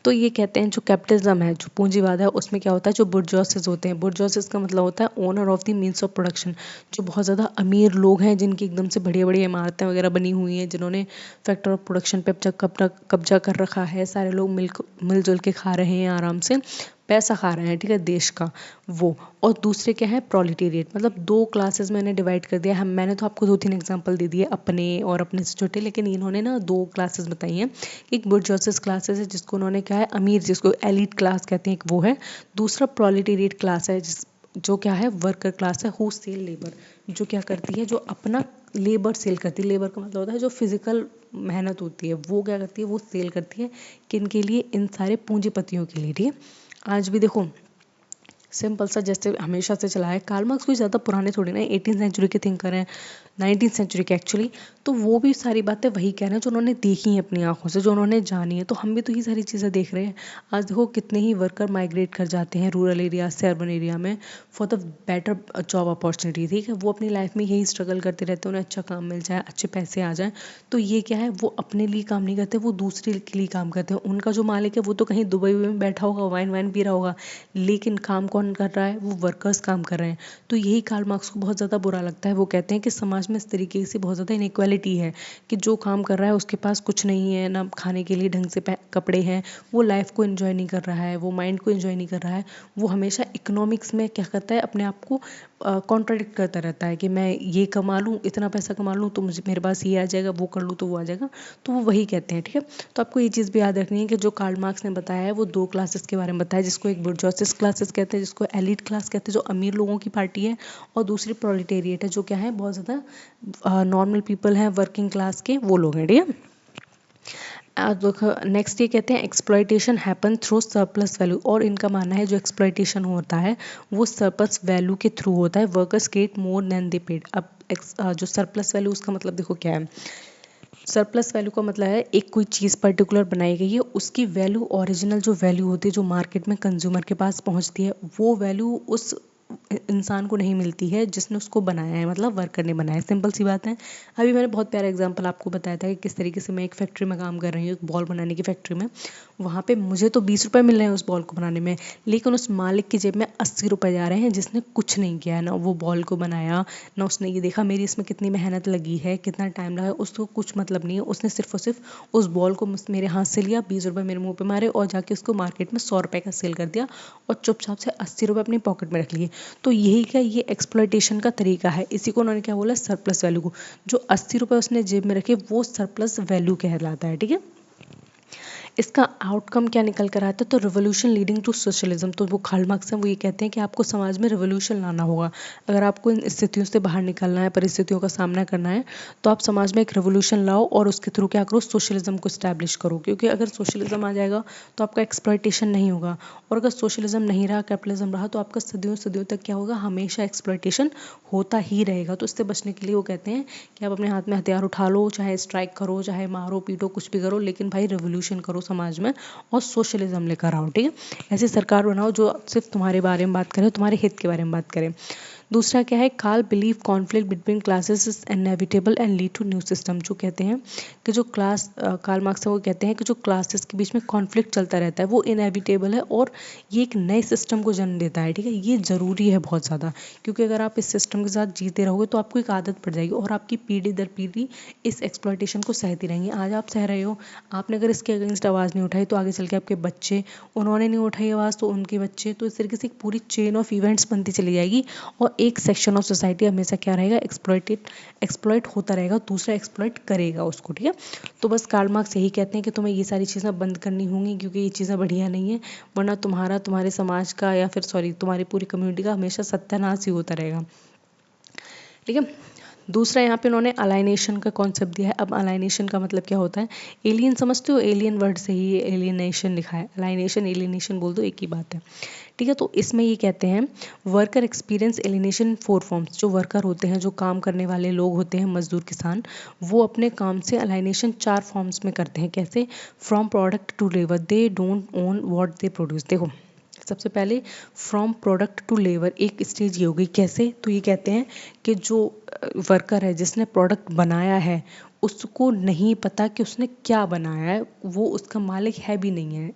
तो ये कहते हैं जो कैपिटलिज्म है, जो पूंजीवाद है, उसमें क्या होता है, जो बुर्जोसिस होते हैं, बुर्जोसिस का मतलब होता है owner of the means of production. जो बहुत ज़्यादा अमीर लोग हैं जिनकी एकदम से बढ़िया बढ़िया इमारतें वगैरह बनी हुई हैं, जिन्होंने फैक्टर ऑफ प्रोडक्शन पे कब्जा कर रखा है, सारे लोग मिलजुल के खा रहे हैं, आराम से पैसा खा रहे हैं, ठीक है, देश का वो। और दूसरे क्या है, प्रोलिटेरिएट। मतलब दो क्लासेस मैंने डिवाइड कर दिया है। मैंने तो आपको 2-3 एग्जांपल दे दिए अपने और अपने से छोटे, लेकिन इन्होंने ना 2 क्लासेस बताई हैं। एक बुर्जोसिस क्लासेस है जिसको उन्होंने क्या है अमीर, जिसको एलिट क्लास कहते हैं, एक वो है। दूसरा प्रोलिटेरिएट क्लास है जो क्या है वर्कर क्लास है, हु सेल लेबर, जो क्या करती है, जो अपना लेबर सेल करती है। लेबर का मतलब होता है जो फिजिकल मेहनत होती है, वो क्या करती है, वो सेल करती है किन के लिए, इन सारे पूंजीपतियों के लिए, ठीक है। आज भी देखो सिंपल सा जैसे हमेशा से चला है, कार्ल मार्क्स कोई ज़्यादा पुराने थोड़ी ना, 18th सेंचुरी के थिंकर हैं, 19th सेंचुरी के एक्चुअली। तो वो भी सारी बातें वही कह रहे हैं जो उन्होंने देखी हैं अपनी आंखों से, जो उन्होंने जानी है। तो हम भी तो ये सारी चीज़ें देख रहे हैं। आज देखो कितने ही वर्कर माइग्रेट कर जाते हैं रूरल एरिया से अर्बन एरिया में for the better job opportunity, ठीक है। वो अपनी लाइफ में यही स्ट्रगल करते रहते हैं, उन्हें अच्छा काम मिल जाए, अच्छे पैसे आ जाएँ। तो ये क्या है, वो अपने लिए काम नहीं करते, वो दूसरे के लिए काम करते हैं। उनका जो मालिक है वो तो कहीं दुबई में बैठा होगा, वाइन वाइन पी रहा होगा, लेकिन काम कौन कर रहा है, वो वर्कर्स काम कर रहे हैं। तो यही कार्ल मार्क्स को बहुत ज़्यादा बुरा लगता है। वो कहते हैं कि समाज में इस तरीके से बहुत ज़्यादा इनइक्वालिटी है कि जो काम कर रहा है उसके पास कुछ नहीं है, ना खाने के लिए ढंग से कपड़े हैं, वो लाइफ को एंजॉय नहीं कर रहा है, वो माइंड को एंजॉय नहीं कर रहा है। वो हमेशा इकोनॉमिक्स में क्या करता है, अपने आप को कॉन्ट्राडिक्ट करता रहता है कि मैं ये कमा लूँ, इतना पैसा कमा लूँ तो मुझे मेरे पास ये आ जाएगा, वो कर लूँ तो वो आ जाएगा। तो वो वही कहते हैं, ठीक है। तो आपको ये चीज़ भी याद रखनी है कि जो कार्ल मार्क्स ने बताया है वो 2 क्लासेस के बारे में बताया, जिसको एक बुर्जोसिस क्लासेस कहते हैं, जिसको एलीट क्लास कहते हैं, जो अमीर लोगों की पार्टी है, और दूसरी प्रोलिटेरिएट है, जो क्या है बहुत ज़्यादा नॉर्मल पीपल हैं, वर्किंग क्लास के वो लोग हैं, ठीक है। नेक्स्ट ये कहते हैं exploitation happen through surplus value, और इनका मानना है जो एक्सप्लॉयटेशन होता है वो सरप्लस वैल्यू के थ्रू होता है। Workers get more than they paid. अब जो सरप्लस वैल्यू उसका मतलब देखो क्या है, सरप्लस वैल्यू का मतलब है एक कोई चीज़ पर्टिकुलर बनाई गई है, उसकी वैल्यू ओरिजिनल जो वैल्यू होती है जो मार्केट में कंज्यूमर के पास पहुंचती है, वो वैल्यू उस इंसान को नहीं मिलती है जिसने उसको बनाया है, मतलब वर्कर ने बनाया है। सिंपल सी बात है। अभी मैंने बहुत प्यारा एग्जांपल आपको बताया था कि किस तरीके से मैं एक फैक्ट्री में काम कर रही हूँ, एक बॉल बनाने की फैक्ट्री में। वहाँ पे मुझे तो 20 रुपये मिल रहे हैं उस बॉल को बनाने में, लेकिन उस मालिक की जेब में 80 रुपये जा रहे हैं, जिसने कुछ नहीं किया है, ना वो बॉल को बनाया, ना उसने ये देखा मेरी इसमें कितनी मेहनत लगी है, कितना टाइम लगा, उसको कुछ मतलब नहीं है। उसने सिर्फ और सिर्फ उस बॉल को मेरे हाथ से लिया, 20 रुपये मेरे मुंह पे मारे, और जाके उसको मार्केट में 100 रुपये का सेल कर दिया, और चुपचाप से 80 रुपये अपनी पॉकेट में रख लिए। तो यही क्या, ये एक्सप्लॉयटेशन का तरीका है। इसी को उन्होंने क्या बोला, सरप्लस वैल्यू को। जो 80 रुपये उसने जेब में रखे वो सरप्लस वैल्यू कहलाता है, ठीक है। इसका आउटकम क्या निकल कर आता है, तो रिवोल्यूशन लीडिंग टू सोशलिज्म। तो वो कार्ल मार्क्स हैं, वो ये कहते हैं कि आपको समाज में रिवोल्यूशन लाना होगा। अगर आपको इन स्थितियों से बाहर निकलना है, परिस्थितियों का सामना करना है, तो आप समाज में एक रिवोल्यूशन लाओ और उसके थ्रू क्या करो, सोशलिज्म को स्टैब्लिश करो। क्योंकि अगर सोशलिज्म आ जाएगा तो आपका एक्सप्लॉयटेशन नहीं होगा, और अगर सोशलिज्म नहीं रहा, कैपिटलिज्म रहा, तो आपका सदियों सदियों तक क्या होगा, हमेशा एक्सप्लॉयटेशन होता ही रहेगा। तो इससे बचने के लिए वो कहते हैं कि आप अपने हाथ में हथियार उठा लो, चाहे स्ट्राइक करो, चाहे मारो पीटो, कुछ भी करो, लेकिन भाई रिवोल्यूशन करो समाज में और सोशलिज्म लेकर आओ। ठीक है, ऐसी सरकार बनाओ जो सिर्फ तुम्हारे बारे में बात करे, तुम्हारे हित के बारे में बात करे। दूसरा क्या है, Karl believe conflict between classes is inevitable and lead to new system. जो कहते हैं कि जो कार्ल मार्क्स वो कहते हैं कि जो क्लासेस के बीच में कॉन्फ्लिक्ट चलता रहता है वो इनएविटेबल है और ये एक नए सिस्टम को जन्म देता है। ठीक है, ये ज़रूरी है बहुत ज़्यादा, क्योंकि अगर आप इस सिस्टम के साथ जीते रहोगे तो आपको एक आदत पड़ जाएगी और आपकी पीढ़ी दर पीढ़ी इस एक्सप्लॉयटेशन को सहती रहेंगी। आज आप सह रहे हो, आपने अगर इसके अगेंस्ट आवाज़ नहीं उठाई तो आगे चल के आपके बच्चे, उन्होंने नहीं उठाई आवाज़ तो उनके बच्चे, तो इस तरीके से एक पूरी चेन ऑफ इवेंट्स बनती चली जाएगी और एक सेक्शन ऑफ सोसाइटी हमेशा क्या रहेगा, एक्सप्लॉइट होता रहेगा, दूसरा एक्सप्लॉइट करेगा उसको। ठीक है, तो बस कार्ल मार्क्स यही कहते हैं कि तुम्हें ये सारी चीज़ें बंद करनी होंगी, क्योंकि ये चीज़ें बढ़िया नहीं है, वरना तुम्हारे समाज का या फिर तुम्हारी पूरी कम्युनिटी का हमेशा सत्यानाश ही होता रहेगा। ठीक है, दूसरा यहाँ पे उन्होंने अलाइनेशन का कॉन्सेप्ट दिया है। अब अलाइनेशन का मतलब क्या होता है, एलियन समझते हो, एलियन वर्ड से ही एलियनेशन लिखा है, अलाइनेशन एलियनेशन बोल दो, एक ही बात है। ठीक है, तो इसमें ये कहते हैं वर्कर एक्सपीरियंस एलिनेशन 4 फॉर्म्स। जो वर्कर होते हैं, जो काम करने वाले लोग होते हैं, मजदूर किसान, वो अपने काम से अलाइनेशन 4 फॉर्म्स में करते हैं। कैसे, from product to labour, they don't own what they produce. देखो, सबसे पहले फ्रॉम प्रोडक्ट टू लेबर एक स्टेज ये हो गई। कैसे, तो ये कहते हैं कि जो वर्कर है जिसने प्रोडक्ट बनाया है उसको नहीं पता कि उसने क्या बनाया है, वो उसका मालिक है भी नहीं है,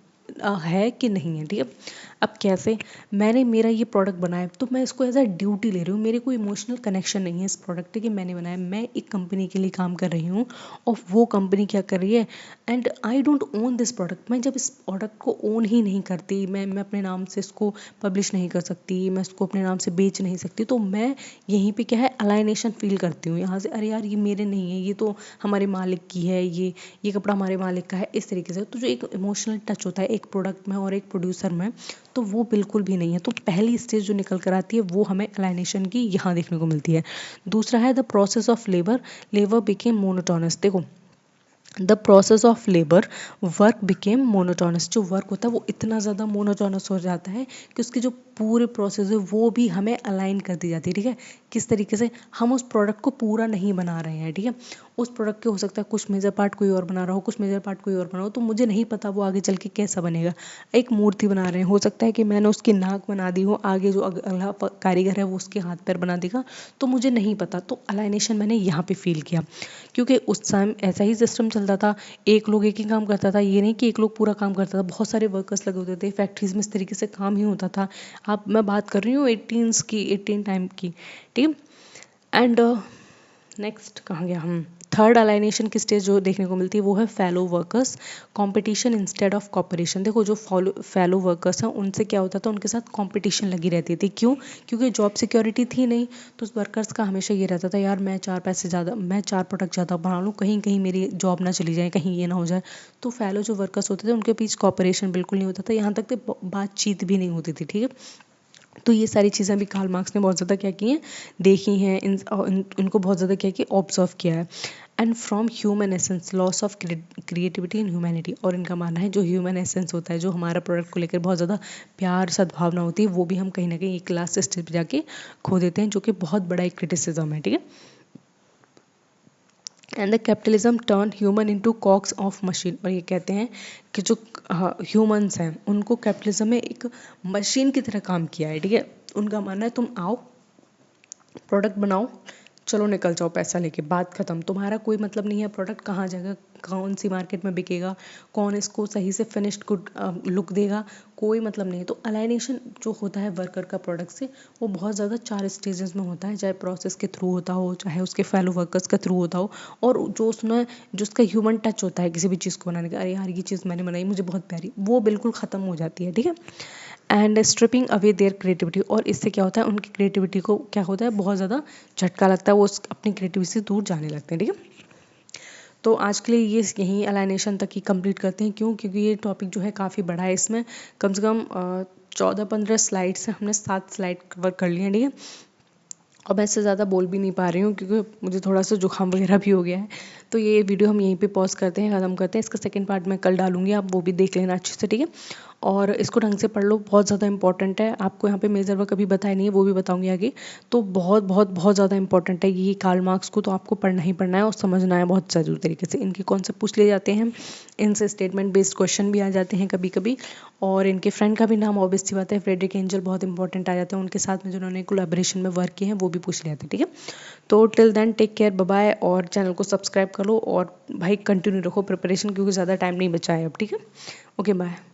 है कि नहीं है। ठीक है, अब कैसे, मैंने मेरा ये प्रोडक्ट बनाया तो मैं इसको एज अ ड्यूटी ले रही हूँ, मेरे कोई इमोशनल कनेक्शन नहीं है इस प्रोडक्ट के, मैंने बनाया, मैं एक कंपनी के लिए काम कर रही हूँ और वो कंपनी क्या कर रही है, and I don't own this product. मैं जब इस प्रोडक्ट को ओन ही नहीं करती, मैं अपने नाम से इसको पब्लिश नहीं कर सकती, मैं इसको अपने नाम से बेच नहीं सकती, तो मैं यहीं पे क्या है, अलाइनेशन फील करती हूँ यहाँ से, अरे यार ये मेरे नहीं है, ये तो हमारे मालिक की है, ये कपड़ा हमारे मालिक का है, इस तरीके से। तो जो एक इमोशनल टच होता है एक प्रोडक्ट में और एक प्रोड्यूसर में, तो वो बिल्कुल भी नहीं है। तो पहली स्टेज जो निकल कर आती है वो हमें अलाइनेशन की यहाँ देखने को मिलती है। दूसरा है the process of labour became monotonous. देखो, the process of labour, work became monotonous. जो वर्क होता है वो इतना ज़्यादा मोनोटोनस हो जाता है कि उसकी जो पूरे प्रोसेस है वो भी हमें अलाइन कर दी जाती है। ठीक है, किस तरीके से, हम उस प्रोडक्ट को पूरा नहीं बना रहे हैं। ठीक है, उस प्रोडक्ट के हो सकता है कुछ मेजर पार्ट कोई और बना रहा हो, कुछ मेजर पार्ट कोई और बना हो, तो मुझे नहीं पता वो आगे चल के कैसा बनेगा। एक मूर्ति बना रहे हैं, हो सकता है कि मैंने उसकी नाक बना दी हो, आगे जो अगला कारीगर है वो उसके हाथ पैर बना देगा, तो मुझे नहीं पता। तो अलाइनेशन मैंने यहाँ पे फील किया, क्योंकि उस टाइम ऐसा ही सिस्टम चलता था, एक लोग एक ही काम करता था, ये नहीं कि एक लोग पूरा काम करता था, बहुत सारे वर्कर्स लगे होते थे, फैक्ट्रीज में इस तरीके से काम ही होता था। अब मैं बात कर रही हूँ 18 टाइम की। ठीक है, एंड नेक्स्ट कहाँ गया हम, थर्ड अलाइनेशन की स्टेज जो देखने को मिलती है वो है fellow workers, competition instead of corporation. देखो, जो फेलो वर्कर्स हैं उनसे क्या होता था, उनके साथ कंपटीशन लगी रहती थी। क्यों, क्योंकि जॉब सिक्योरिटी थी नहीं, तो उस वर्कर्स का हमेशा ये रहता था, यार मैं 4 प्रोडक्ट ज़्यादा बना लूँ, कहीं कहीं मेरी जॉब ना चली जाए, कहीं ये ना हो जाए। तो फेलो जो वर्कर्स होते थे उनके बीच कॉपरेशन बिल्कुल नहीं होता था, यहाँ तक तो बातचीत भी नहीं होती थी। ठीक है, तो ये सारी चीज़ें भी कार्ल मार्क्स ने बहुत ज़्यादा क्या की हैं, देखी हैं, इनको बहुत ज़्यादा क्या कि ऑब्जर्व किया है। And from human essence, loss of creativity in humanity. और इनका मानना है जो ह्यूमन एसेंस होता है, जो हमारा प्रोडक्ट को लेकर बहुत ज़्यादा प्यार सद्भावना होती है, वो भी हम कहीं ना कहीं एक लास्ट स्टेज पर जाके खो देते हैं, जो कि बहुत बड़ा एक क्रिटिसिज्म है। ठीक है, and the capitalism turn human into cogs of machine. और ये कहते हैं कि जो ह्यूमंस हैं उनको कैपिटलिज्म में एक मशीन की तरह काम किया है। ठीक है, उनका मानना है तुम आओ, प्रोडक्ट बनाओ, चलो निकल जाओ पैसा लेके, बात खत्म, तुम्हारा कोई मतलब नहीं है प्रोडक्ट कहाँ जाएगा, कौन सी मार्केट में बिकेगा, कौन इसको सही से फिनिश्ड गुड लुक देगा, कोई मतलब नहीं है। तो अलाइनेशन जो होता है वर्कर का प्रोडक्ट से, वो बहुत ज़्यादा 4 स्टेजेस में होता है, चाहे प्रोसेस के थ्रू होता हो, चाहे उसके फेलो वर्कर्स के थ्रू होता हो, और जो उसका ह्यूमन टच होता है किसी भी चीज़ को बनाने का, अरे यार ये चीज़ मैंने बनाई मुझे बहुत प्यारी, वो बिल्कुल ख़त्म हो जाती है। ठीक है, and stripping away their creativity. और इससे क्या होता है, उनकी क्रिएटिविटी को क्या होता है, बहुत ज़्यादा झटका लगता है, वो अपनी क्रिएटिविटी से दूर जाने लगते हैं। ठीक है, तो आज के लिए ये यहीं अलाइनेशन तक ही कंप्लीट करते हैं। क्यों? क्योंकि ये टॉपिक जो है काफ़ी बड़ा है, इसमें कम से कम 14-15 स्लाइड्स हैं, हमने 7 स्लाइड कवर कर लिए हैं, ठीक है। और मैं इससे ज़्यादा बोल भी नहीं पा रही हूँ क्योंकि मुझे थोड़ा सा जुकाम वगैरह भी हो गया है। तो ये वीडियो हम यहीं पे पॉज करते हैं, ख़त्म करते हैं। इसका सेकंड पार्ट मैं कल डालूंगी, आप वो भी देख लेना अच्छे से, ठीक है। और इसको ढंग से पढ़ लो, बहुत ज़्यादा इंपॉर्टेंट है। आपको यहाँ पे मेजर वर्क कभी बताया नहीं है, वो भी बताऊंगी आगे। तो बहुत बहुत बहुत ज़्यादा इंपॉर्टेंट है ये कार्ल मार्क्स को, तो आपको पढ़ना ही पढ़ना है और समझना है बहुत ज़रूरी तरीके से। इनके कॉन्सेप्ट पूछ लिए जाते हैं, इनसे स्टेटमेंट बेस्ड क्वेश्चन भी आ जाते हैं कभी कभी। और इनके फ्रेंड का भी नाम ऑब्वियस सी बात है, फ्रेडरिक एंजल, बहुत इंपॉर्टेंट आ जाते हैं। उनके साथ में जिन्होंने कोलैबोरेशन में वर्क किए हैं वो भी पूछ लिए जाते हैं, ठीक है। तो till then take care, bye bye, और चैनल को सब्सक्राइब कर लो और भाई कंटिन्यू रखो प्रिपरेशन, क्योंकि ज़्यादा टाइम नहीं बचा है अब, ठीक है। Okay bye.